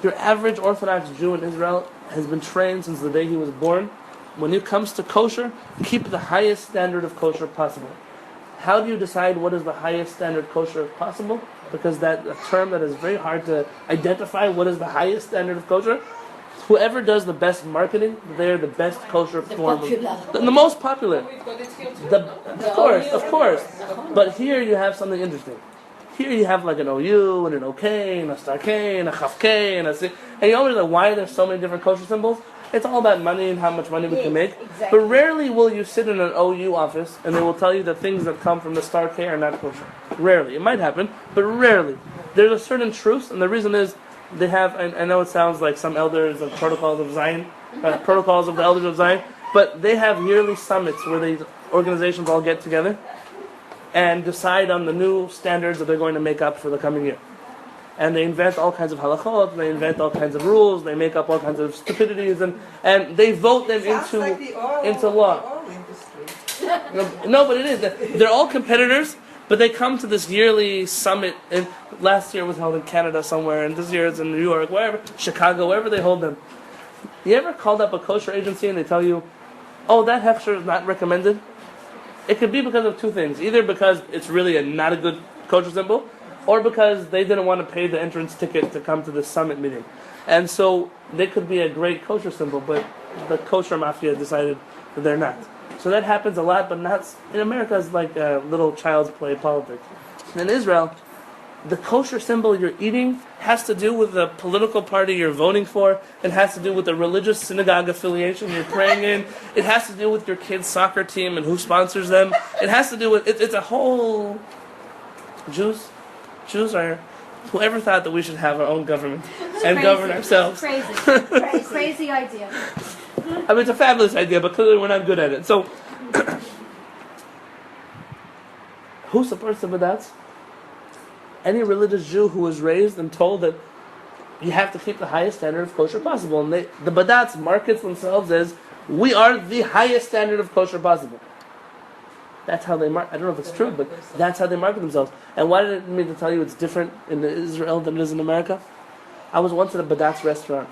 your average Orthodox Jew in Israel has been trained since the day he was born. When it comes to kosher, keep the highest standard of kosher possible. How do you decide what is the highest standard kosher possible? Because that's a term that is very hard to identify. What is the highest standard of kosher? Whoever does the best marketing, they're the best kosher form. The most popular. Of course. But here you have something interesting. Here you have like an OU and an OK and a star K and a chaf K and a C. And you always like, why are there so many different kosher symbols? It's all about money and how much money we can make. Exactly. But rarely will you sit in an OU office and they will tell you that things that come from the star K are not kosher. Rarely. It might happen, but rarely. There's a certain truth, and the reason is they have, I know it sounds like some elders of protocols of Zion, protocols of the elders of Zion, but they have yearly summits where these organizations all get together and decide on the new standards that they're going to make up for the coming year. And they invent all kinds of halachot, they invent all kinds of rules, they make up all kinds of stupidities, and they vote them into law. No, but it is. They're all competitors, but they come to this yearly summit. And last year was held in Canada somewhere, and this year it's in New York, wherever, Chicago, wherever they hold them. You ever called up a kosher agency and they tell you, oh, that hefsher is not recommended? It could be because of two things. Either because it's really not a good kosher symbol, or because they didn't want to pay the entrance ticket to come to the summit meeting. And so they could be a great kosher symbol, but the kosher mafia decided that they're not. So that happens a lot, but not in America. It's like a little child's play politics. In Israel, the kosher symbol you're eating has to do with the political party you're voting for. It has to do with the religious synagogue affiliation you're praying in. It has to do with your kid's soccer team and who sponsors them. It has to do with, it's a whole... Jews are... Whoever thought that we should have our own government and govern ourselves? Crazy. Crazy idea. I mean, it's a fabulous idea, but clearly we're not good at it. So, who supports the Badatz? Any religious Jew who was raised and told that you have to keep the highest standard of kosher possible. And the Badatz markets themselves as, we are the highest standard of kosher possible. That's how they market. I don't know if it's true, but that's how they market themselves. And why did it mean to tell you it's different in Israel than it is in America? I was once at a Badatz restaurant,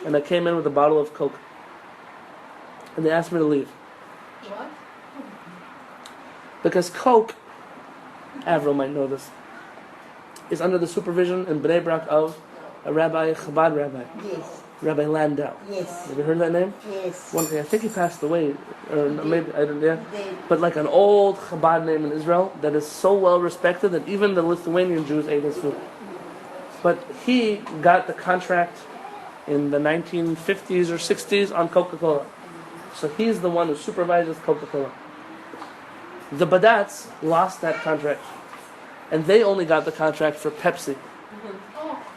and I came in with a bottle of Coke. And they asked me to leave. What? Because Coke, Avril might know this, is under the supervision in Bnei Brak of a rabbi, Chabad rabbi, Yes, Rabbi Landau. yes, Have you heard that name? yes. One thing, I think he passed away, or maybe, I don't know. They- But like an old Chabad name in Israel that is so well respected that even the Lithuanian Jews ate his food. But he got the contract in the 1950s or 60s on Coca-Cola. So he's the one who supervises Coca-Cola. The Badatz lost that contract. And they only got the contract for Pepsi.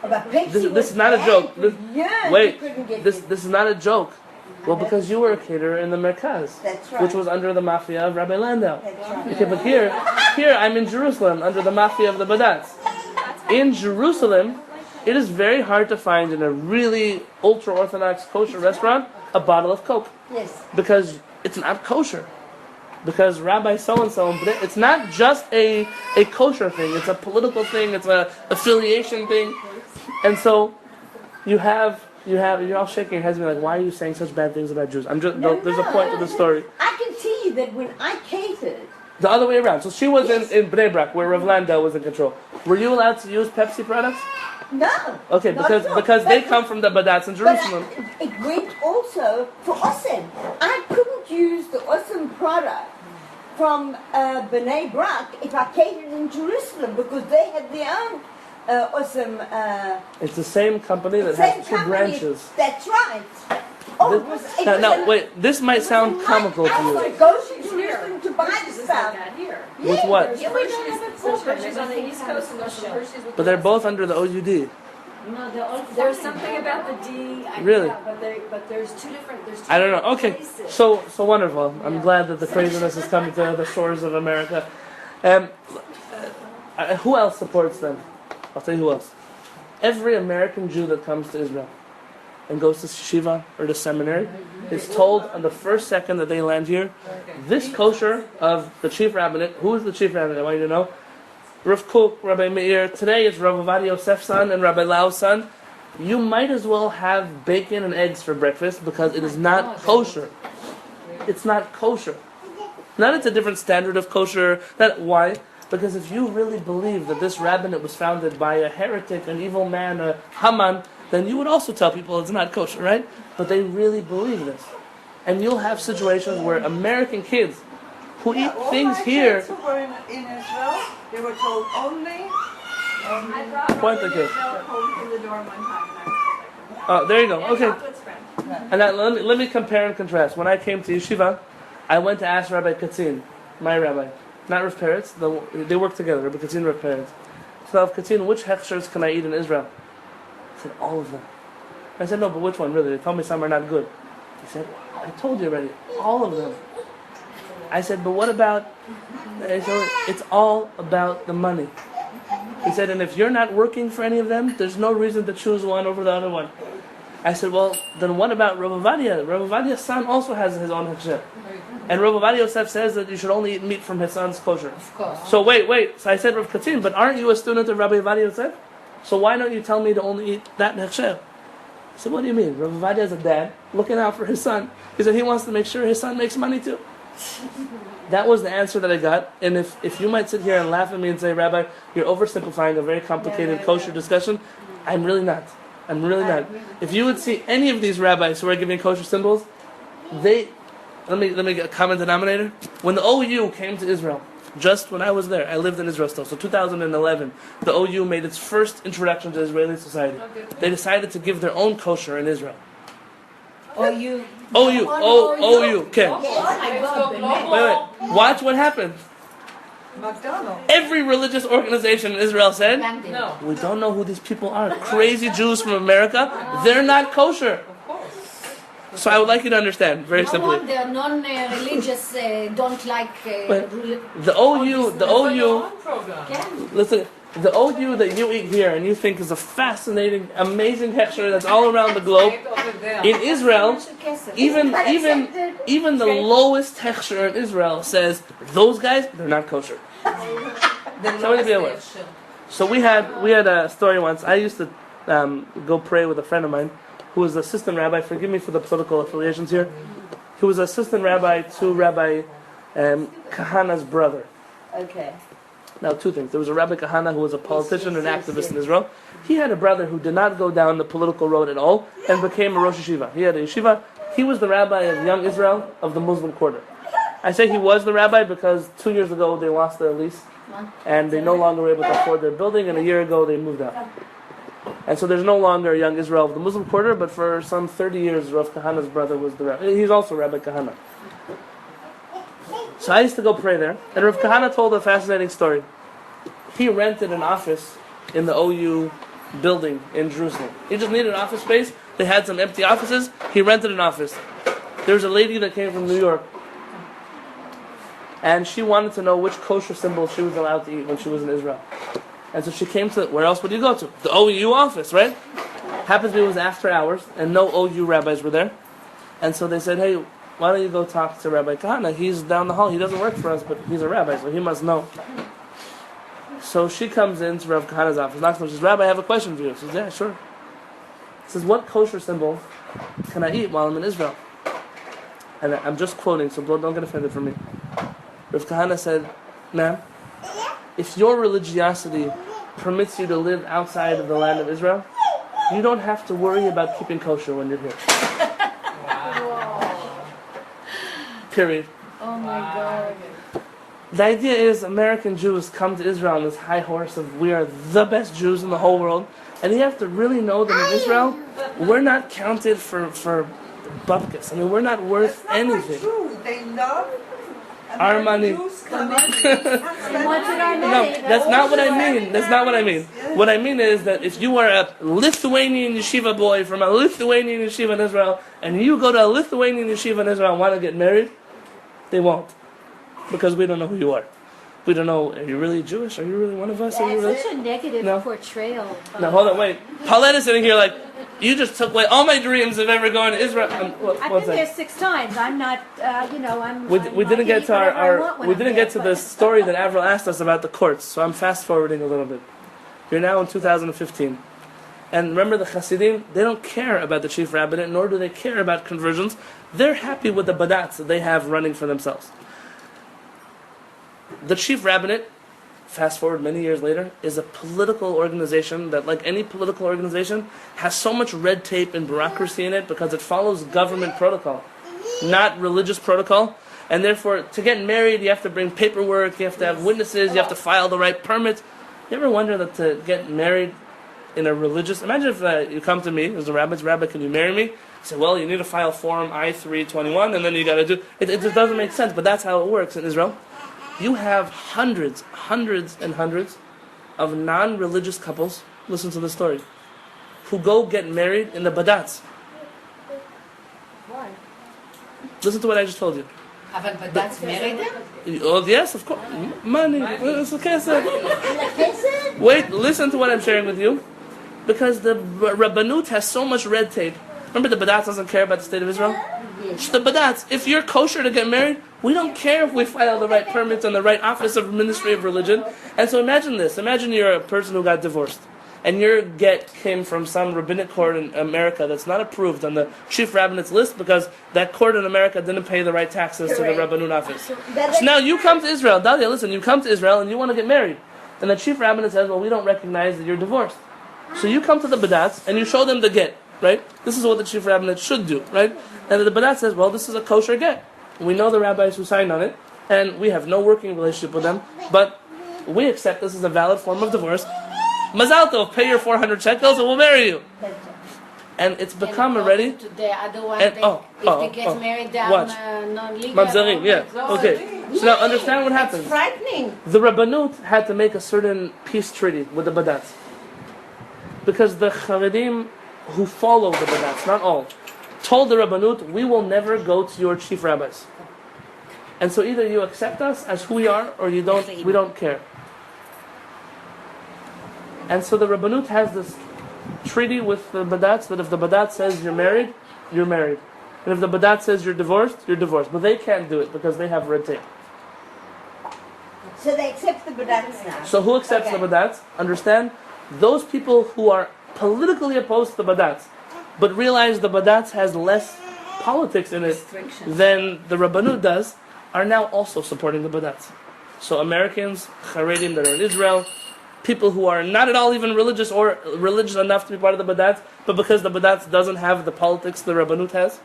But Pepsi This was is not a bad joke. for This- years. Wait, You couldn't get this it. is not a joke. Well, because you were a caterer in the Merkaz, That's right. which was under the mafia of Rabbi Landau. That's right. Okay, but here I'm in Jerusalem under the mafia of the Badatz. In Jerusalem, it is very hard to find in a really ultra-Orthodox kosher restaurant a bottle of Coke. Yes. Because it's not kosher. Because Rabbi so-and-so, it's not just a kosher thing, it's a political thing, it's a affiliation thing. And so you're all shaking your heads and be like, why are you saying such bad things about Jews? There's a point to the story. I can tell you that when I catered, The other way around. So she was in Bnei Brak, where Rav Landau was in control. Were you allowed to use Pepsi products? no. Okay, not because at all. because they But- come from the Badatz in but Jerusalem. it went also for Osem. I couldn't use the Osem product from Bnei Brak if I catered in Jerusalem because they had their own Osem. It's the same company that same has two company. branches. That's right. Oh, it was, it was Now, an- wait, this might sound comical to I you. would go to Jerusalem to buy the stuff. With what? Yeah, we don't have it for Hershey's on the East Coast and there's some Hershey's with But they're both under the OUD. No, they're all There's something about the D. Really? Yeah, but there's two different. There's two I don't know. different Okay, places. so wonderful. I'm glad that the craziness is coming to the shores of America. Who else supports them? I'll tell you who else. Every American Jew that comes to Israel and goes to yeshiva or to seminary is told on the first second that they land here, this kosher of the chief rabbinate. Who is the chief rabbinate? I want you to know. Rav Kook, Rabbi Meir. Today is Rav Ovadia Yosef's son and Rabbi Lau's son. You might as well have bacon and eggs for breakfast because it is not kosher. It's not kosher. Not it's a different standard of kosher. Why? Because if you really believe that this rabbinate was founded by a heretic, an evil man, a Haman, then you would also tell people it's not kosher, right? But they really believe this. And you'll have situations where American kids who eat All things my here... kids who were in Israel, they were told only. I brought Point the Robert kid. milk home from the dorm one time and I was told I Oh, there you go. couldn't. Okay. And chocolate spread. And let me compare and contrast. When I came to yeshiva, I went to ask Rabbi Katzin, my rabbi, not Rav Peretz. They work together, Rabbi Katzin and Rav Peretz. So Rav Katzin, which hechshers can I eat in Israel? I said, all of them. I said, no, but which one really? They told me some are not good. He said, I told you already, all of them. I said, but what about... I said, it's all about the money. He said, and if you're not working for any of them, there's no reason to choose one over the other one. I said, well, then what about Rav Ovadia? Rav Ovadia's son also has his own hechsher. And Rav Ovadia Yosef says that you should only eat meat from his son's kosher. Of course. So wait. So I said, Rav Katzin, but aren't you a student of Rabbi Ovadia Yosef? So why don't you tell me to only eat that hechsher? I said, what do you mean? Rav Ovadia is a dad looking out for his son. He said he wants to make sure his son makes money too. That was the answer that I got. And if you might sit here and laugh at me and say, Rabbi, you're oversimplifying a very complicated kosher discussion, I'm really not. I'm really not. If you would see any of these rabbis who are giving kosher symbols, let me get a common denominator. When the OU came to Israel just when I was there. I lived in Israel still. So 2011, the OU made its first introduction to Israeli society. They decided to give their own kosher in Israel. OU. OU. Okay. Oh my God, Wait. Watch what happened. McDonald's. Every religious organization in Israel said, No. we don't know who these people are. Crazy Jews from America. They're not kosher. So I would like you to understand, very No simply. wonder non-religious don't like The OU, listen, the OU that you eat here and you think is a fascinating, amazing texture that's all around the globe, in Israel, even the lowest texture in Israel says, those guys, they're not kosher. Somebody be aware. So we had a story once. I used to go pray with a friend of mine who was assistant rabbi. Forgive me for the political affiliations here. He was assistant rabbi to Rabbi Kahana's brother. Okay. Now, two things. There was a Rabbi Kahana who was a politician and activist in Israel. He had a brother who did not go down the political road at all and became a Rosh Yeshiva. He had a yeshiva. He was the rabbi of Young Israel of the Muslim Quarter. I say he was the rabbi because 2 years ago they lost their lease and they no longer were able to afford their building, and a year ago they moved out. And so there's no longer a Young Israel of the Muslim Quarter, but for some 30 years Rav Kahana's brother was the rabbi. He's also Rabbi Kahana. So I used to go pray there, and Rav Kahana told a fascinating story. He rented an office in the OU building in Jerusalem. He just needed office space. They had some empty offices. He rented an office. There was a lady that came from New York, and she wanted to know which kosher symbol she was allowed to eat when she was in Israel. And so she came to, where else would you go to? The OU office, right? Happens to be it was after hours, and no OU rabbis were there. And so they said, hey, why don't you go talk to Rabbi Kahana? He's down the hall. He doesn't work for us, but he's a rabbi, so he must know. So she comes into Rav Kahana's office, knocks on him, says, Rabbi, I have a question for you. She says, yeah, sure. He says, what kosher symbol can I eat while I'm in Israel? And I'm just quoting, so don't get offended from me. Rav Kahana said, ma'am, if your religiosity permits you to live outside of the land of Israel, you don't have to worry about keeping kosher when you're here. Period. Oh my God. The idea is American Jews come to Israel on this high horse of we are the best Jews in the whole world, and you have to really know that in Israel, we're not counted for bupkis. I mean, we're not worth anything. True. They love Our money. Jews come in. No, that's not what I mean. That's not what I mean. What I mean is that if you are a Lithuanian yeshiva boy from a Lithuanian yeshiva in Israel, and you go to a Lithuanian yeshiva in Israel and want to get married, they won't. Because we don't know who you are. We don't know, are you really Jewish? Are you really one of us? Are you really? Such a negative No. portrayal. No, hold on, wait. Paulette is sitting here like, you just took away all my dreams of ever going to Israel. I've been there 6 times. I'm not, I'm. We didn't get to we didn't get to the story that Avril asked us about the courts, so I'm fast forwarding a little bit. You're now in 2015. And remember the Hasidim, they don't care about the chief rabbinate, nor do they care about conversions. They're happy with the Badatz that they have running for themselves. The chief rabbinate, fast forward many years later, is a political organization that, like any political organization, has so much red tape and bureaucracy in it because it follows government protocol, not religious protocol. And therefore, to get married, you have to bring paperwork, you have to have witnesses, you have to file the right permits. You ever wonder that to get married in a religious... Imagine if you come to me as a rabbi, Rabbi, can you marry me? I say, well, you need to file Form I-321, and then you got to do... It just doesn't make sense, but that's how it works in Israel. You have hundreds and hundreds of non-religious couples, listen to the story, who go get married in the Badatz. Why? Listen to what I just told you. But that's married them? Oh, yes, of course. Money. It's okay, sir. Wait, listen to what I'm sharing with you. Because the Rabbinate has so much red tape. Remember the Badatz doesn't care about the state of Israel? The Badatz, if you're kosher to get married, we don't care if we file the right permits and the right office of Ministry of Religion. And so imagine this. Imagine you're a person who got divorced. And your get came from some rabbinic court in America that's not approved on the chief rabbinate's list because that court in America didn't pay the right taxes to the Rabbinate office. So now you come to Israel. Dalia, listen, you come to Israel and you want to get married. And the chief rabbinate says, well, we don't recognize that you're divorced. So you come to the Badatz and you show them the get, right? This is what the chief rabbinate should do, right? And the Badatz says, well, this is a kosher get. We know the rabbis who signed on it. and we have no working relationship with them, but we accept this as a valid form of divorce. Mazal tov, pay your 400 shekels and we'll marry you. And it's become already. To the other one, And, if they get married, they what? are non-legal. Mamzerim, yeah. Okay. So now understand what happens. Frightening. The Rabbanut had to make a certain peace treaty with the Badatz. Because the Charedim who follow the Badatz, not all, told the Rabbanut, we will never go to your chief rabbis. And so either you accept us as who we are, or you don't. We don't care. And so the Rabbanut has this treaty with the Badatz that if the Badatz says you're married, you're married. And if the Badatz says you're divorced, you're divorced. But they can't do it because they have red tape. So they accept the Badatz now. So who accepts the Badatz? Understand? Those people who are politically opposed to the Badatz, but realize the Badatz has less politics in it than the Rabbanut does, are now also supporting the Badatz. So Americans, Haredim that are in Israel, people who are not at all even religious or religious enough to be part of the Badatz, but because the Badatz doesn't have the politics the Rabbanut has.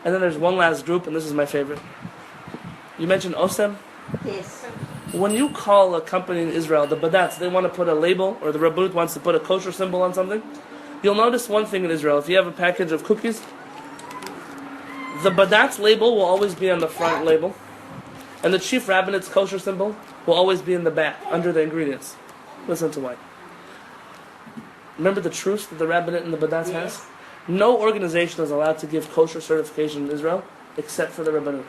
And then there's one last group, and this is my favorite. You mentioned Osem. Yes. When you call a company in Israel, the Badatz, they want to put a label, or the Rabbanut wants to put a kosher symbol on something, you'll notice one thing in Israel. If you have a package of cookies, the Badatz label will always be on the front label, and the chief rabbinate's kosher symbol will always be in the back, under the ingredients. Listen to why. Remember the truce that the Rabbinate and the Badatz has? No organization is allowed to give kosher certification in Israel except for the Rabbanut.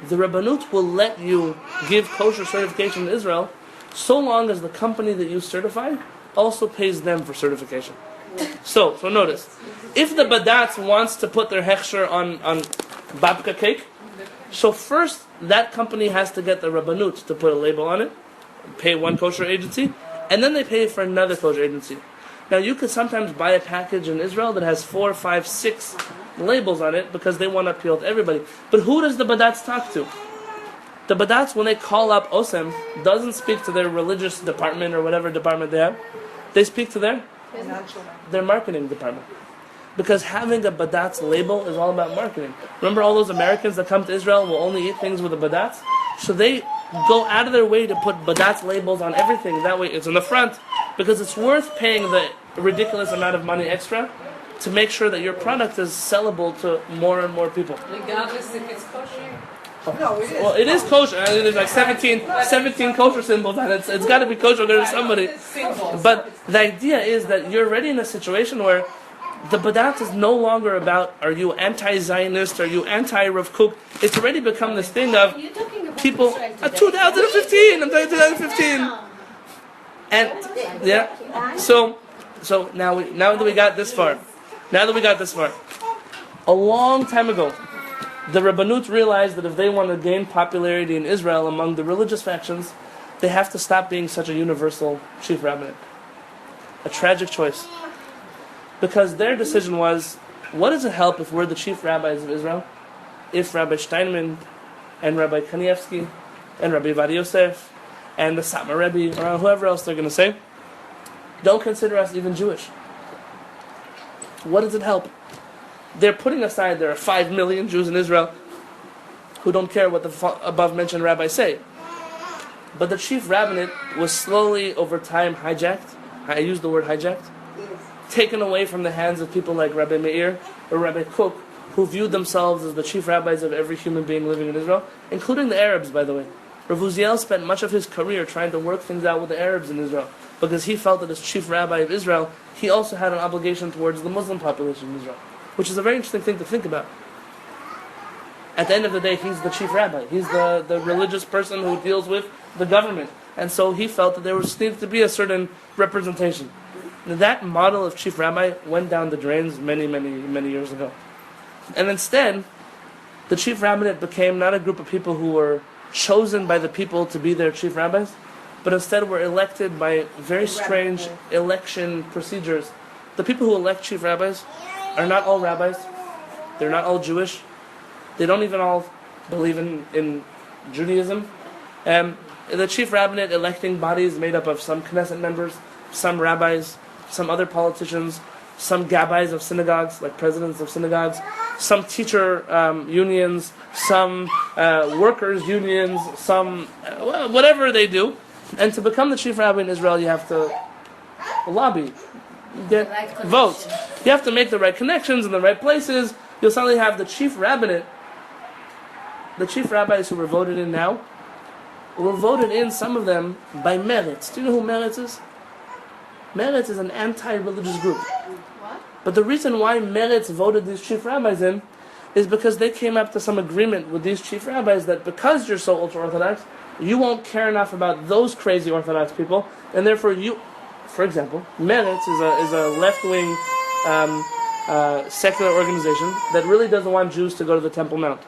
The Rabbanut will let you give kosher certification in Israel so long as the company that you certify also pays them for certification. So notice, if the Badatz wants to put their hechsher on babka cake, so first that company has to get the Rabbanut to put a label on it, pay one kosher agency, and then they pay for another kosher agency. Now you could sometimes buy a package in Israel that has 4, 5, 6 labels on it because they want to appeal to everybody. But who does the Badatz talk to? The Badatz, when they call up Osem, doesn't speak to their religious department or whatever department they have. They speak to their marketing department. Because having a Badatz label is all about marketing. Remember all those Americans that come to Israel will only eat things with a Badatz? So they go out of their way to put Badatz labels on everything. That way it's in the front. Because it's worth paying the ridiculous amount of money extra to make sure that your product is sellable to more and more people. Regardless if it's kosher. No, it is. Well, it is kosher. I mean, there's like 17 kosher symbols on it. It's got to be kosher. There's somebody. But the idea is that you're already in a situation where the Badatz is no longer about, are you anti-Zionist, are you anti-Rav Kook? It's already become this thing of You're talking about people, Israel today. 2015, I'm talking 2015. And, yeah, so now that we got this far, a long time ago, the Rabbanut realized that if they want to gain popularity in Israel among the religious factions, they have to stop being such a universal chief rabbinate. A tragic choice. Because their decision was, what does it help if we're the chief rabbis of Israel? If Rabbi Steinman and Rabbi Kanievsky and Rabbi Vad Yosef and the Satmar Rebbe or whoever else they're going to say, don't consider us even Jewish. What does it help? They're putting aside there are 5 million Jews in Israel who don't care what the above mentioned rabbis say. But the chief rabbinate was slowly over time hijacked. I use the word hijacked. Taken away from the hands of people like Rabbi Meir or Rabbi Kook, who viewed themselves as the chief rabbis of every human being living in Israel, including the Arabs, by the way. Rav Uziel spent much of his career trying to work things out with the Arabs in Israel, because he felt that as chief rabbi of Israel, he also had an obligation towards the Muslim population in Israel, which is a very interesting thing to think about. At the end of the day, he's the chief rabbi. He's the religious person who deals with the government. And so he felt that there needed to be a certain representation. That model of chief rabbi went down the drains many, many, many years ago. And instead, the chief rabbinate became not a group of people who were chosen by the people to be their chief rabbis, but instead were elected by very strange election procedures. The people who elect chief rabbis are not all rabbis. They're not all Jewish. They don't even all believe in Judaism. The chief rabbinate electing body is made up of some Knesset members, some rabbis, some other politicians, some gabbis of synagogues, like presidents of synagogues, some teacher unions, some workers unions, some whatever they do. And to become the chief rabbi in Israel, you have to lobby, get votes. You have to make the right connections in the right places. You'll suddenly have the chief rabbinate. The chief rabbis who were voted in now were voted in, some of them, by Meretz. Do you know who Meretz is? Meretz is an anti-religious group. What? But the reason why Meretz voted these chief rabbis in is because they came up to some agreement with these chief rabbis that because you're so ultra-Orthodox, you won't care enough about those crazy Orthodox people, and therefore you, for example, Meretz is a left-wing secular organization that really doesn't want Jews to go to the Temple Mount.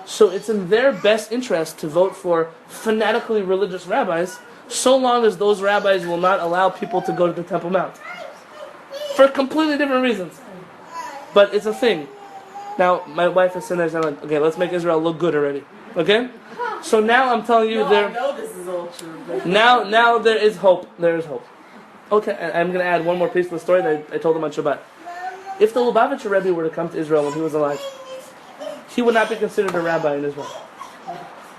So it's in their best interest to vote for fanatically religious rabbis, so long as those rabbis will not allow people to go to the Temple Mount. For completely different reasons. But it's a thing. Now, my wife is sitting there saying, like, okay, let's make Israel look good already. Okay? So now I'm telling you, I know this is all true. But now there is hope. There is hope. Okay, and I'm going to add one more piece to the story that I told him on Shabbat. If the Lubavitcher Rebbe were to come to Israel when he was alive, he would not be considered a rabbi in Israel.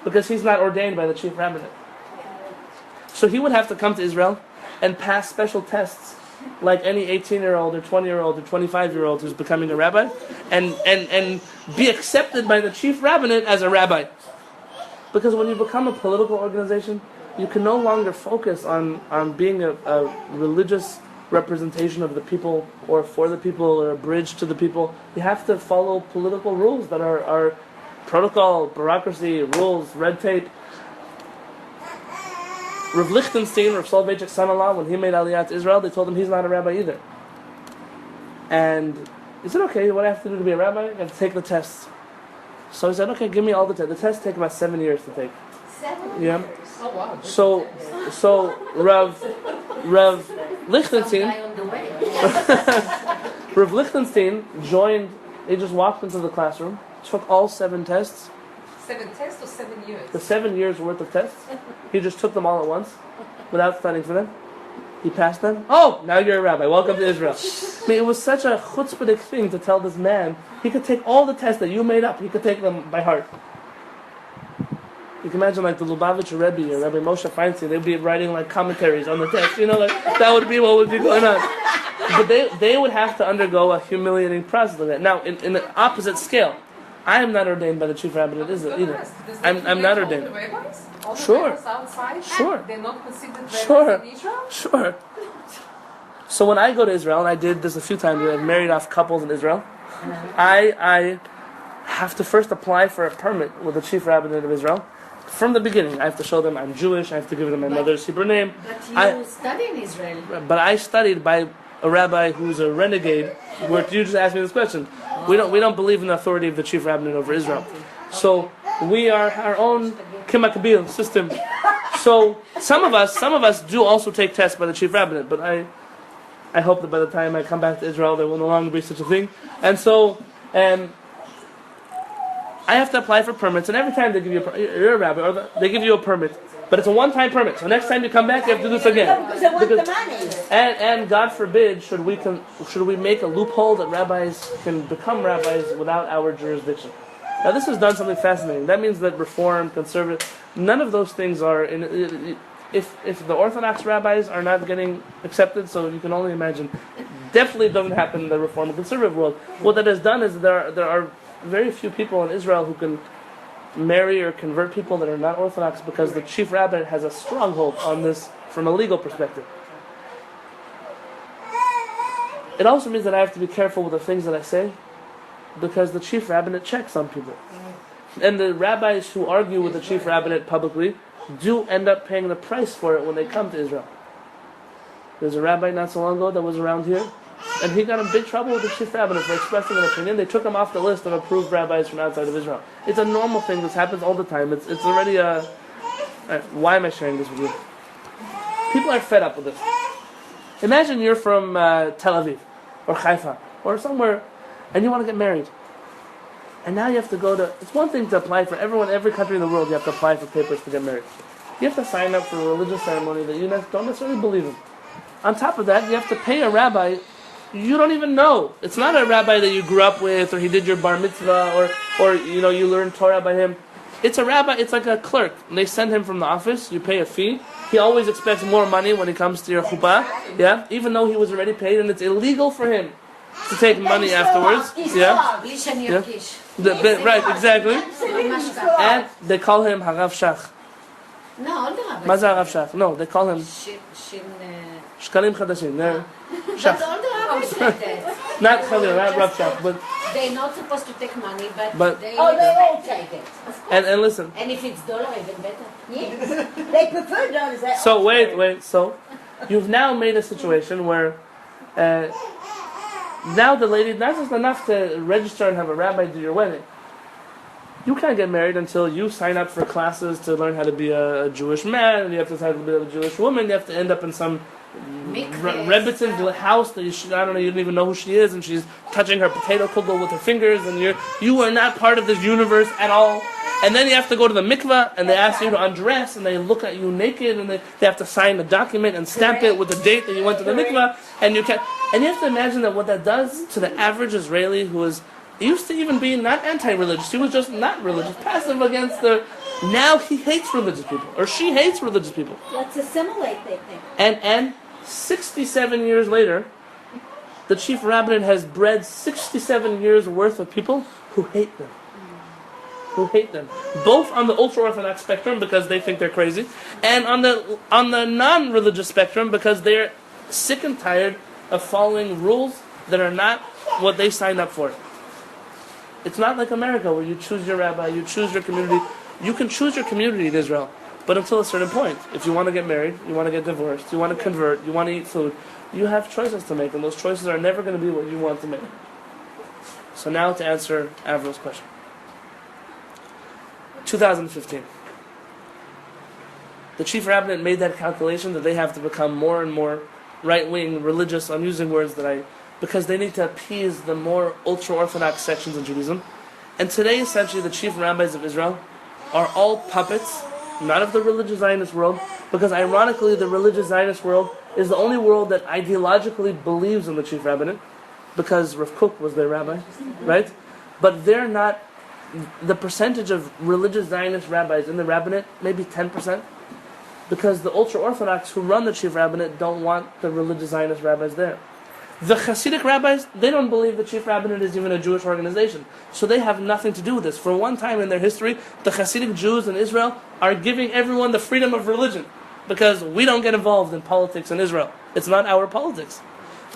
Because he's not ordained by the chief rabbinate. So he would have to come to Israel and pass special tests like any 18-year-old or 20-year-old or 25-year-old who's becoming a rabbi and be accepted by the chief rabbinate as a rabbi. Because when you become a political organization, you can no longer focus on being a religious representation of the people or for the people or a bridge to the people. You have to follow political rules that are protocol, bureaucracy, rules, red tape. Rav Lichtenstein, Rav Soloveitchik's son-in-law, when he made Aliyah to Israel, they told him he's not a rabbi either. And he said, okay, what do I have to do to be a rabbi? I have to take the tests. So he said, okay, give me all the tests. The tests take about 7 years to take. 7 Yeah. years. Oh, wow. So Rav Lichtenstein, Guy on the way. Rav Lichtenstein joined, he just walked into the classroom, took all 7 tests, 7 tests or 7 years? the 7 years worth of tests. He just took them all at once, without studying for them. He passed them. Oh, now you're a rabbi. Welcome to Israel. I mean, it was such a chutzpahdik thing to tell this man, he could take all the tests that you made up, he could take them by heart. You can imagine like the Lubavitcher Rebbe or Rabbi Moshe Feinstein, they'd be writing like commentaries on the text, like that would be what would be going on. But they would have to undergo a humiliating process like that. Now, in the opposite scale, I am not ordained by the chief rabbinate either. I'm not ordained. All the rabbis? All the Sure. rabbis outside? Sure. They're not considered rabbis Sure. in Israel? Sure. So when I go to Israel, and I did this a few times, I've married off couples in Israel, I have to first apply for a permit with the chief rabbinate of Israel. From the beginning, I have to show them I'm Jewish, I have to give them my mother's Hebrew name. But you study in Israel. But I studied by a rabbi who's a renegade, where you just asked me this question. We don't believe in the authority of the chief rabbinate over Israel. So we are our own kimakbil system. So some of us do also take tests by the chief rabbinate, but I hope that by the time I come back to Israel there will no longer be such a thing. And so I have to apply for permits, and every time they give you you're a rabbi, or they give you a permit, but it's a one-time permit. So next time you come back, you have to do this again. Because they want the money. And God forbid, should we make a loophole that rabbis can become rabbis without our jurisdiction? Now this has done something fascinating. That means that Reform, Conservative, none of those things are in. If the Orthodox rabbis are not getting accepted, so you can only imagine, definitely doesn't happen in the Reform and Conservative world. What that has done is there are very few people in Israel who can marry or convert people that are not Orthodox because the chief rabbinate has a stronghold on this from a legal perspective. It also means that I have to be careful with the things that I say because the chief rabbinate checks on people. And the rabbis who argue with the chief rabbinate publicly do end up paying the price for it when they come to Israel. There's a rabbi not so long ago that was around here, and he got in big trouble with the chief rabbinate for expressing an opinion. They took him off the list of approved rabbis from outside of Israel. It's a normal thing. This happens all the time. It's already a... Why am I sharing this with you? People are fed up with this. Imagine you're from Tel Aviv, or Haifa, or somewhere, and you want to get married. And now you have to go to... It's one thing to apply for every country in the world, you have to apply for papers to get married. You have to sign up for a religious ceremony that you don't necessarily believe in. On top of that, you have to pay a rabbi you don't even know. It's not a rabbi that you grew up with, or he did your bar mitzvah, or you learned Torah by him. It's a rabbi, it's like a clerk. They send him from the office, you pay a fee. He always expects more money when he comes to your chuppah, yeah, even though he was already paid, and it's illegal for him to take money afterwards. Yeah. Right, exactly. And they call him Harav Shach. No, מה זה הרב שך? No, they call him שקלים חדשים. They're But Shach. all the rabbis like that. Not Chalil, not Rav Shach, but They're not supposed to take money, But- but they all take it. and listen. And if it's dollar, even better. Yes. They prefer dollars. So wait. So you've now made a situation where now the lady, not just enough to register and have a rabbi do your wedding. You can't get married until you sign up for classes to learn how to be a Jewish man, and you have to sign up to be a Jewish woman. You have to end up in some Rebbitzin house that I don't know, you don't even know who she is, and she's touching her potato kugel with her fingers, and you are not part of this universe at all. And then you have to go to the mikvah, and they ask you to undress, and they look at you naked, and they have to sign a document and stamp it with the date that you went to the mikvah, and you have to imagine that what that does to the average Israeli who is used to even being not anti-religious, he was just not religious, passive against now he hates religious people, or she hates religious people. Let's assimilate, they think. And 67 years later, the chief rabbinate has bred 67 years worth of people who hate them. Who hate them. Both on the ultra-Orthodox spectrum because they think they're crazy, and on the non-religious spectrum because they're sick and tired of following rules that are not what they signed up for. It's not like America where you choose your rabbi, you choose your community. You can choose your community in Israel, but until a certain point. If you want to get married, you want to get divorced, you want to convert, you want to eat food, you have choices to make, and those choices are never going to be what you want to make. So now to answer Avril's question. 2015. The chief rabbinate made that calculation that they have to become more and more right-wing, religious, I'm using words because they need to appease the more ultra-Orthodox sections of Judaism. And today, essentially, the chief rabbis of Israel are all puppets, not of the religious Zionist world, because ironically, the religious Zionist world is the only world that ideologically believes in the chief rabbinate, because Rav Kook was their rabbi, right? But they're not, the percentage of religious Zionist rabbis in the rabbinate, maybe 10%, because the ultra-Orthodox who run the chief rabbinate don't want the religious Zionist rabbis there. The Hasidic rabbis, they don't believe the chief rabbinate is even a Jewish organization. So they have nothing to do with this. For one time in their history, the Hasidic Jews in Israel are giving everyone the freedom of religion because we don't get involved in politics in Israel. It's not our politics.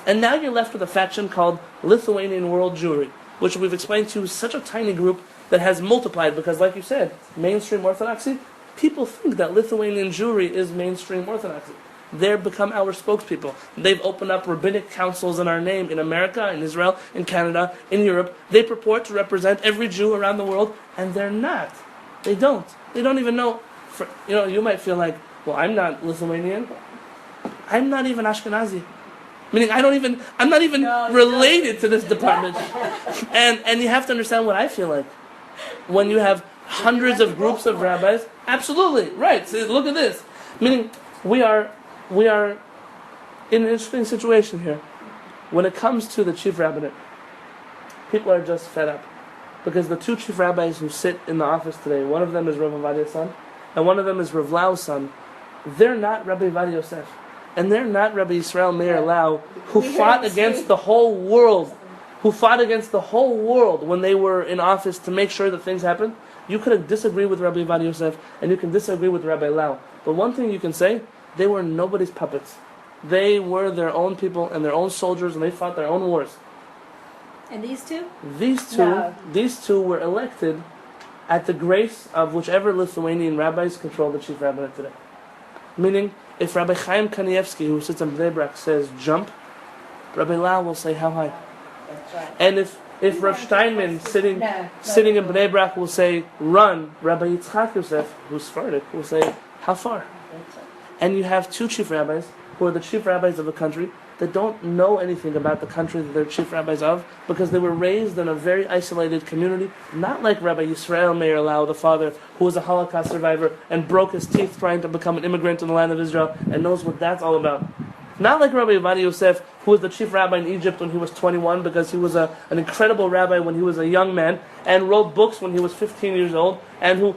And now you're left with a faction called Lithuanian World Jewry, which we've explained to you is such a tiny group that has multiplied because, like you said, mainstream Orthodoxy, people think that Lithuanian Jewry is mainstream Orthodoxy. They've become our spokespeople. They've opened up rabbinic councils in our name in America, in Israel, in Canada, in Europe. They purport to represent every Jew around the world, and they're not. They don't. They don't even know. You might feel like, well, I'm not Lithuanian. I'm not even Ashkenazi. Meaning, I'm not even related to this department. And you have to understand what I feel like. When you have hundreds of groups of rabbis, absolutely, right. So look at this. Meaning, we are in an interesting situation here. When it comes to the chief rabbinate, people are just fed up. Because the two chief rabbis who sit in the office today, one of them is Rav Avadia's son, and one of them is Rav Lau's son, they're not Rabbi Vadia Yosef. And they're not Rabbi Yisrael Meir Lau, who fought against the whole world, when they were in office to make sure that things happen. You could disagree with Rabbi Vadia Yosef, and you can disagree with Rabbi Lau. But one thing you can say, they were nobody's puppets. They were their own people and their own soldiers, and they fought their own wars. And these two? These two were elected at the grace of whichever Lithuanian rabbis control the chief rabbinate today. Meaning, if Rabbi Chaim Kanievsky, who sits in Bnei Brak, says jump, Rabbi Lau will say how high. That's right. And if Rav Steinman sitting in Bnei Brak will say run, Rabbi Yitzchak Yosef, who's Sephardic, will say how far. And you have two chief rabbis who are the chief rabbis of a country that don't know anything about the country that they're chief rabbis of because they were raised in a very isolated community, not like Rabbi Yisrael Meir Lau, the father, who was a Holocaust survivor and broke his teeth trying to become an immigrant in the land of Israel and knows what that's all about. Not like Rabbi Ovadia Yosef, who was the chief rabbi in Egypt when he was 21, because he was an incredible rabbi when he was a young man, and wrote books when he was 15 years old, and who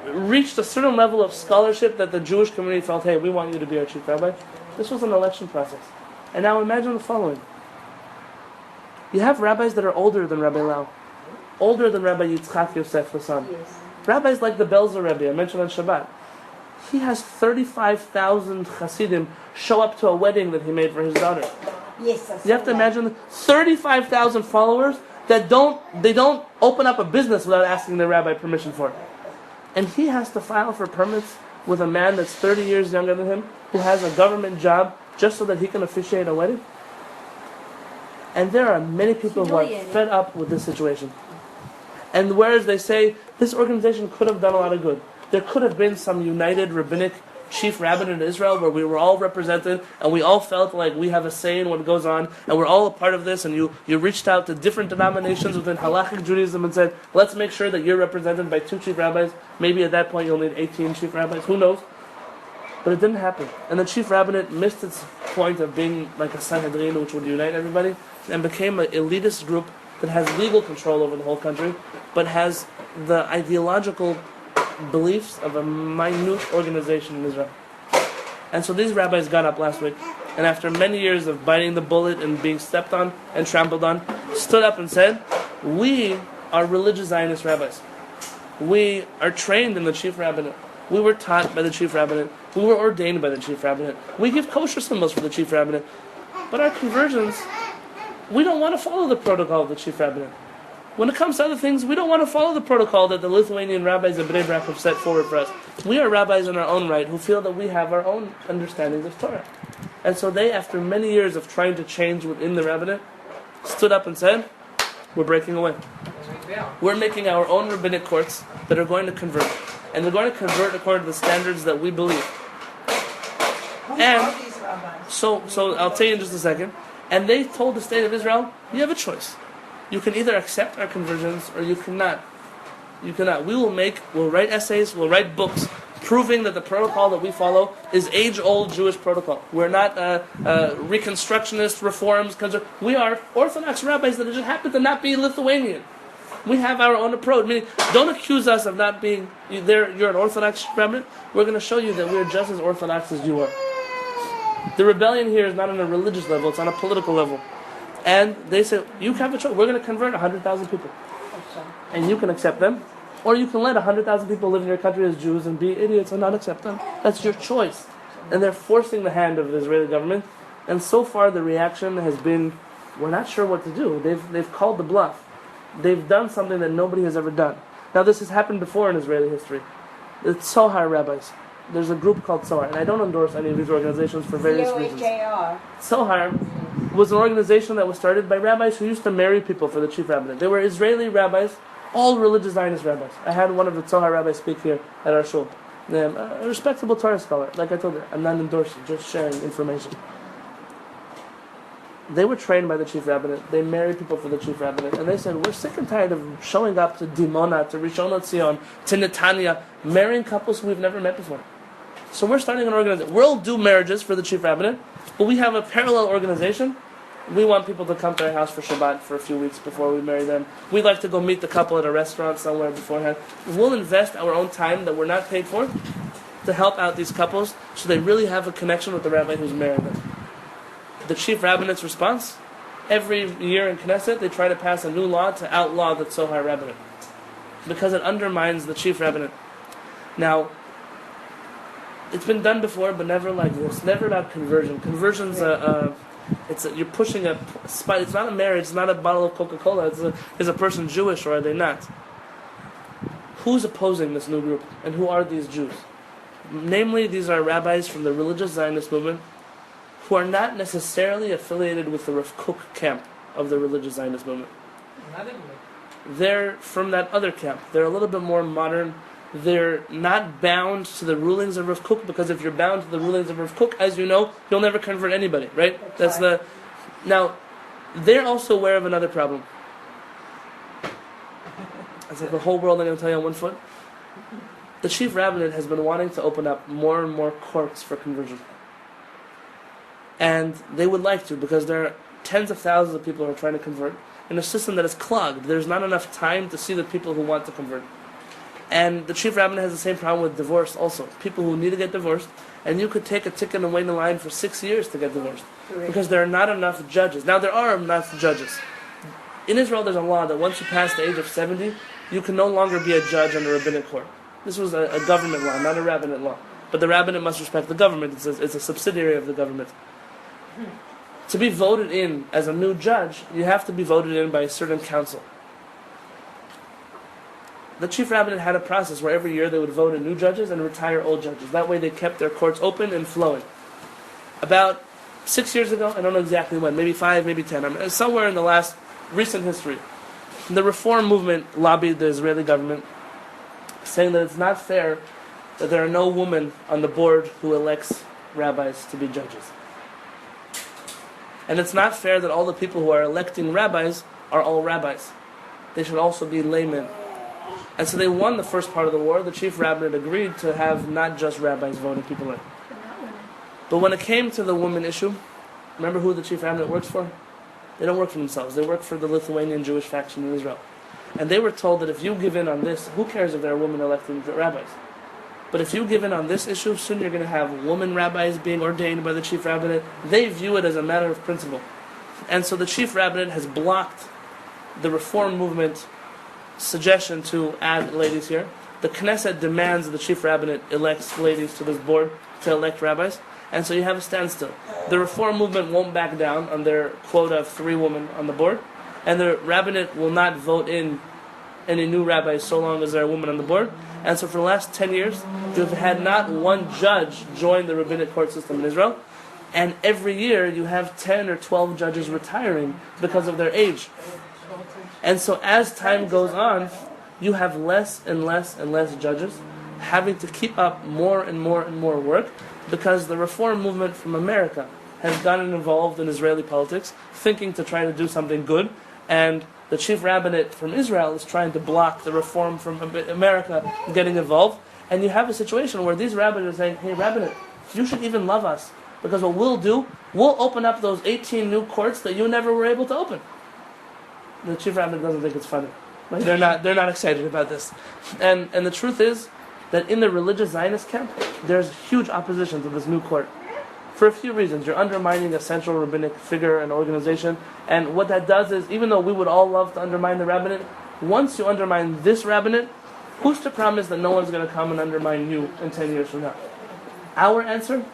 reached a certain level of scholarship that the Jewish community felt, hey, we want you to be our chief rabbi. This was an election process. And now imagine the following. You have rabbis that are older than Rabbi Lau, older than Rabbi Yitzchak Yosef, the son. Yes. Rabbis like the Belzer Rebbe, I mentioned on Shabbat. He has 35,000 Hasidim show up to a wedding that he made for his daughter. Yes, I saw You have to that. imagine 35,000 followers that don't open up a business without asking their rabbi permission for it. And he has to file for permits with a man that's 30 years younger than him, who has a government job, just so that he can officiate a wedding. And there are many people who are fed up with this situation. And whereas they say, this organization could have done a lot of good. There could have been some united rabbinic chief rabbinate in Israel where we were all represented and we all felt like we have a say in what goes on and we're all a part of this, and you reached out to different denominations within halachic Judaism and said, let's make sure that you're represented by 2 chief rabbis. Maybe at that point you'll need 18 chief rabbis, who knows? But it didn't happen. And the chief rabbinate missed its point of being like a Sanhedrin which would unite everybody, and became an elitist group that has legal control over the whole country, but has the ideological beliefs of a minute organization in Israel. And so these rabbis got up last week, and after many years of biting the bullet and being stepped on and trampled on, stood up and said, we are religious Zionist rabbis. We are trained in the chief rabbinate. We were taught by the chief rabbinate. We were ordained by the chief rabbinate. We give kosher symbols for the chief rabbinate. But our conversions, we don't want to follow the protocol of the chief rabbinate. When it comes to other things, we don't want to follow the protocol that the Lithuanian rabbis of Bnei Brak have set forward for us. We are rabbis in our own right who feel that we have our own understandings of Torah. And so they, after many years of trying to change within the rabbinate, stood up and said, we're breaking away. We're making our own rabbinic courts that are going to convert. And they're going to convert according to the standards that we believe. Who And are these rabbis? So I'll tell you in just a second. And they told the state of Israel, you have a choice. You can either accept our conversions or you cannot. You cannot. We'll write essays, we'll write books, proving that the protocol that we follow is age-old Jewish protocol. We're not Reconstructionist reforms. We are Orthodox rabbis that just happen to not be Lithuanian. We have our own approach. Meaning, don't accuse us of not being, you're an Orthodox rabbi. We're going to show you that we're just as Orthodox as you are. The rebellion here is not on a religious level, it's on a political level. And they said, you have a choice. We're going to convert 100,000 people. And you can accept them. Or you can let 100,000 people live in your country as Jews and be idiots and not accept them. That's your choice. And they're forcing the hand of the Israeli government. And so far the reaction has been, we're not sure what to do. They've called the bluff. They've done something that nobody has ever done. Now this has happened before in Israeli history. The Zohar rabbis. There's a group called Zohar. And I don't endorse any of these organizations for various reasons. Zohar. Zohar was an organization that was started by rabbis who used to marry people for the chief rabbinate. They were Israeli rabbis, all religious Zionist rabbis. I had one of the Zohar rabbis speak here at our shul. A respectable Torah scholar. Like I told you, I'm not endorsing, just sharing information. They were trained by the chief rabbinate. They married people for the chief rabbinate. And they said, we're sick and tired of showing up to Dimona, to Rishon LeZion, to Netanya, marrying couples who we've never met before. So we're starting an organization. We'll do marriages for the chief rabbinate, but we have a parallel organization. We want people to come to our house for Shabbat for a few weeks before we marry them. We'd like to go meet the couple at a restaurant somewhere beforehand. We'll invest our own time that we're not paid for to help out these couples so they really have a connection with the rabbi who's married them. The chief rabbinate's response? Every year in Knesset, they try to pass a new law to outlaw the Zohar rabbinate because it undermines the chief rabbinate. Now, it's been done before, but never like this. Never about conversion. Conversion's you're pushing a spot. It's not a marriage. It's not a bottle of Coca-Cola. Is a person Jewish or are they not? Who's opposing this new group, and who are these Jews? Namely, these are rabbis from the religious Zionist movement who are not necessarily affiliated with the Rav Kook camp of the religious Zionist movement. They're from that other camp. They're a little bit more modern. They're not bound to the rulings of Rav Kook, because if you're bound to the rulings of Rav Kook, as you know, you'll never convert anybody, right? Now, they're also aware of another problem. It's like the whole world I'm going to tell you on one foot. The chief rabbinate has been wanting to open up more and more courts for conversion. And they would like to, because there are tens of thousands of people who are trying to convert in a system that is clogged. There's not enough time to see the people who want to convert. And the chief rabbinate has the same problem with divorce also. People who need to get divorced, and you could take a ticket and wait in line for 6 years to get divorced. Correct. Because there are not enough judges. Now there are enough judges. In Israel there's a law that once you pass the age of 70, you can no longer be a judge on the rabbinic court. This was a government law, not a rabbinate law. But the rabbinate must respect the government. It's a subsidiary of the government. To be voted in as a new judge, you have to be voted in by a certain council. The chief rabbinate had a process where every year they would vote in new judges and retire old judges. That way they kept their courts open and flowing. About 6 years ago, I don't know exactly when, maybe 5, maybe 10, somewhere in the last recent history, the reform movement lobbied the Israeli government, saying that it's not fair that there are no women on the board who elects rabbis to be judges. And it's not fair that all the people who are electing rabbis are all rabbis. They should also be laymen. And so they won the first part of the war. The chief rabbinate agreed to have not just rabbis voting people in. But when it came to the woman issue, remember who the chief rabbinate works for? They don't work for themselves. They work for the Lithuanian Jewish faction in Israel. And they were told that if you give in on this, who cares if there are women electing rabbis? But if you give in on this issue, soon you're going to have women rabbis being ordained by the chief rabbinate. They view it as a matter of principle. And so the chief rabbinate has blocked the reform movement suggestion to add ladies here. The Knesset demands that the chief rabbinate elects ladies to this board to elect rabbis. And so you have a standstill. The reform movement won't back down on their quota of 3 women on the board. And the rabbinate will not vote in any new rabbis so long as there are women on the board. And so for the last 10 years, you have had not one judge join the rabbinic court system in Israel. And every year you have 10 or 12 judges retiring because of their age. And so as time goes on, you have less and less and less judges having to keep up more and more and more work, because the reform movement from America has gotten involved in Israeli politics, thinking to try to do something good, and the chief rabbinate from Israel is trying to block the reform from America getting involved. And you have a situation where these rabbis are saying, hey, rabbinate, you should even love us, because what we'll do, we'll open up those 18 new courts that you never were able to open. The chief rabbinate doesn't think it's funny. Like they're not excited about this. And the truth is that in the religious Zionist camp, there's huge opposition to this new court. For a few reasons. You're undermining a central rabbinic figure and organization. And what that does is, even though we would all love to undermine the rabbinate, once you undermine this rabbinate, who's to promise that no one's going to come and undermine you in 10 years from now? Our answer,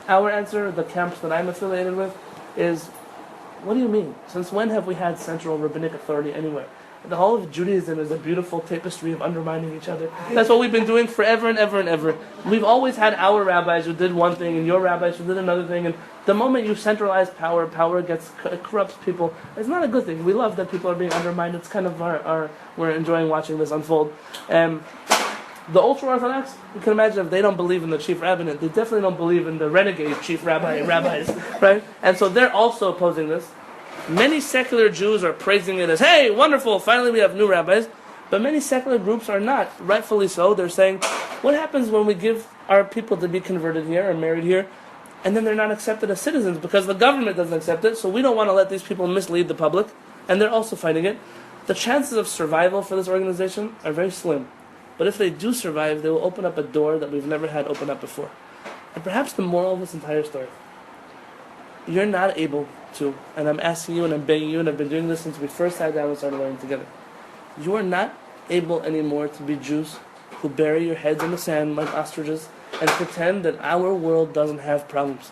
the camps that I'm affiliated with, is, what do you mean? Since when have we had central rabbinic authority anywhere? The whole of Judaism is a beautiful tapestry of undermining each other. That's what we've been doing forever and ever and ever. We've always had our rabbis who did one thing and your rabbis who did another thing. And the moment you centralize power corrupts people. It's not a good thing. We love that people are being undermined. It's kind of we're enjoying watching this unfold. The ultra-Orthodox, you can imagine if they don't believe in the chief rabbinate, they definitely don't believe in the renegade chief rabbis, right? And so they're also opposing this. Many secular Jews are praising it as, hey, wonderful, finally we have new rabbis. But many secular groups are not, rightfully so. They're saying, what happens when we give our people to be converted here or married here, and then they're not accepted as citizens because the government doesn't accept it, so we don't want to let these people mislead the public, and they're also fighting it. The chances of survival for this organization are very slim. But if they do survive, they will open up a door that we've never had open up before. And perhaps the moral of this entire story, you're not able to, and I'm asking you and I'm begging you, and I've been doing this since we first sat down and started learning together. You are not able anymore to be Jews who bury your heads in the sand like ostriches and pretend that our world doesn't have problems.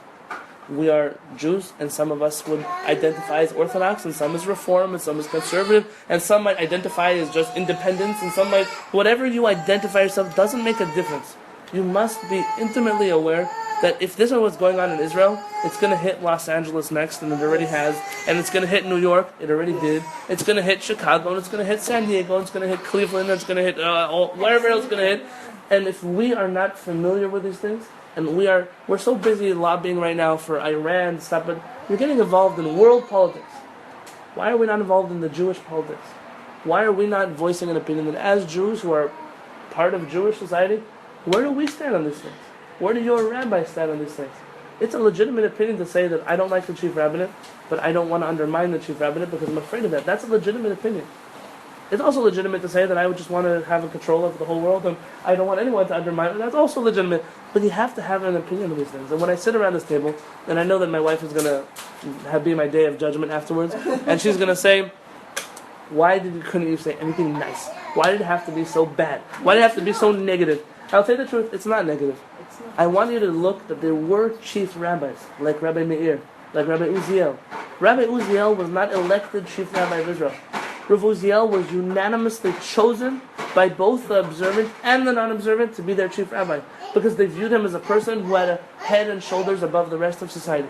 We are Jews, and some of us would identify as Orthodox, and some as Reform, and some as Conservative, and some might identify as just Independents, and some might... Whatever you identify yourself doesn't make a difference. You must be intimately aware that if this is what's going on in Israel, it's going to hit Los Angeles next, and it already has, and it's going to hit New York, it already did, it's going to hit Chicago, and it's going to hit San Diego, and it's going to hit Cleveland, and it's going to hit wherever else it's going to hit. And if we are not familiar with these things, and we're so busy lobbying right now for Iran stuff, but you're getting involved in world politics. Why are we not involved in the Jewish politics? Why are we not voicing an opinion that as Jews who are part of Jewish society, where do we stand on these things? Where do your rabbis stand on these things? It's a legitimate opinion to say that I don't like the chief rabbinate, but I don't want to undermine the chief rabbinate because I'm afraid of that. That's a legitimate opinion. It's also legitimate to say that I would just want to have a control over the whole world and I don't want anyone to undermine it. That's also legitimate. But you have to have an opinion on these things. And when I sit around this table, and I know that my wife is going to be my day of judgment afterwards, and she's going to say, couldn't you say anything nice? Why did it have to be so bad? Why did it have to be so negative? I'll tell you the truth, it's not negative. I want you to look that there were chief rabbis, like Rabbi Meir, like Rabbi Uziel. Rabbi Uziel was not elected chief rabbi of Israel. Rav Uziel was unanimously chosen by both the observant and the non-observant to be their chief rabbi because they viewed him as a person who had a head and shoulders above the rest of society.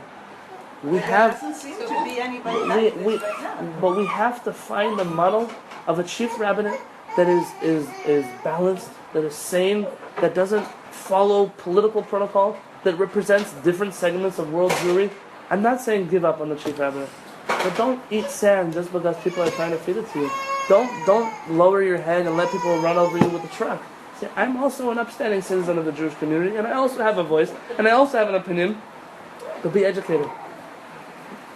We have, Doesn't seem to be anybody like this right now. but we have to find a model of a chief rabbinate that is balanced, that is sane, that doesn't follow political protocol, that represents different segments of world Jewry. I'm not saying give up on the chief rabbinate. But don't eat sand just because people are trying to feed it to you. Don't lower your head and let people run over you with a truck. See, I'm also an upstanding citizen of the Jewish community, and I also have a voice, and I also have an opinion. But be educated.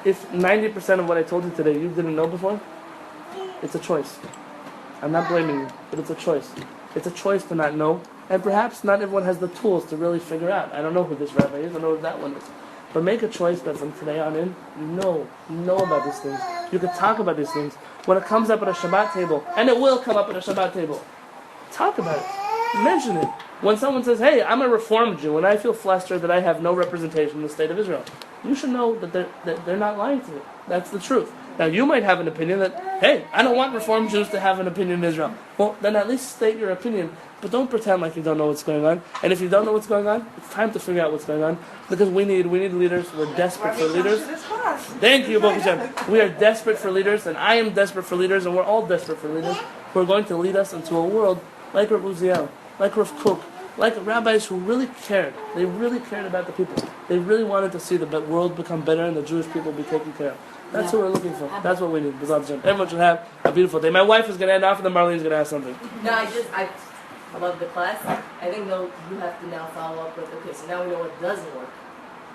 If 90% of what I told you today you didn't know before, it's a choice. I'm not blaming you, but it's a choice. It's a choice to not know, and perhaps not everyone has the tools to really figure out. I don't know who this rabbi is, I don't know who that one is. But make a choice that from today on in, know about these things. You can talk about these things. When it comes up at a Shabbat table, and it will come up at a Shabbat table, talk about it. Mention it. When someone says, hey, I'm a Reformed Jew, and I feel flustered that I have no representation in the state of Israel, you should know that they're not lying to you. That's the truth. Now, you might have an opinion that, hey, I don't want Reformed Jews to have an opinion in Israel. Well, then at least state your opinion, but don't pretend like you don't know what's going on. And if you don't know what's going on, it's time to figure out what's going on, because we need leaders. We're desperate for leaders. Thank you, Baruch Hashem. We are desperate for leaders, and I am desperate for leaders, and we're all desperate for leaders who are going to lead us into a world like Rav Uziel, like Rav Kook, like rabbis who really cared. They really cared about the people. They really wanted to see the world become better and the Jewish people be taken care of. That's what we're looking for. That's what we need. Everyone should have a beautiful day. My wife is going to end off, and then Marlene's going to ask something. No, I love the class. I think though you have to now follow up with, okay, so now we know what doesn't work.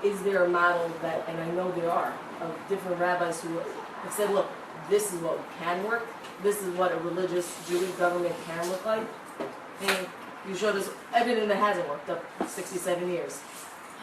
Is there a model that, and I know there are, of different rabbis who have said, look, this is what can work. This is what a religious Jewish government can look like. And you showed us everything that hasn't worked up 67 years.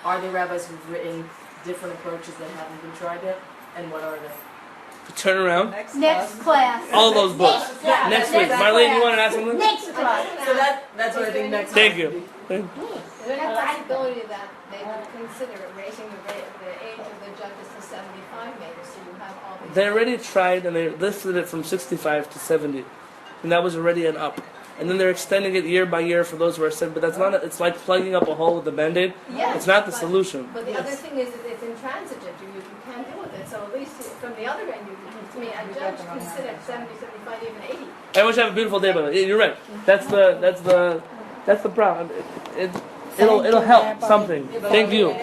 Are there rabbis who've written different approaches that haven't been tried yet? And what are they? Turn around. Next class. All those books. Next week. Marlene, you want to ask something? Next class. So that's what I think next Thank time. you. Is there a possibility that they would consider raising the age of the judges to 75 maybe, so you have all these... They already tried, and they lifted it from 65 to 70. And that was already an up. And then they're extending it year by year for those who are sick. But that's not. It's like plugging up a hole with a Band-Aid. Yes, it's not the solution. But the other thing is that it's intransigent. You can't deal with it. So at least from the other end, to me, a judge can sit at 70, 75, even 80. Everyone should have a beautiful day, brother. You're right. That's the problem. It'll help something. Thank you.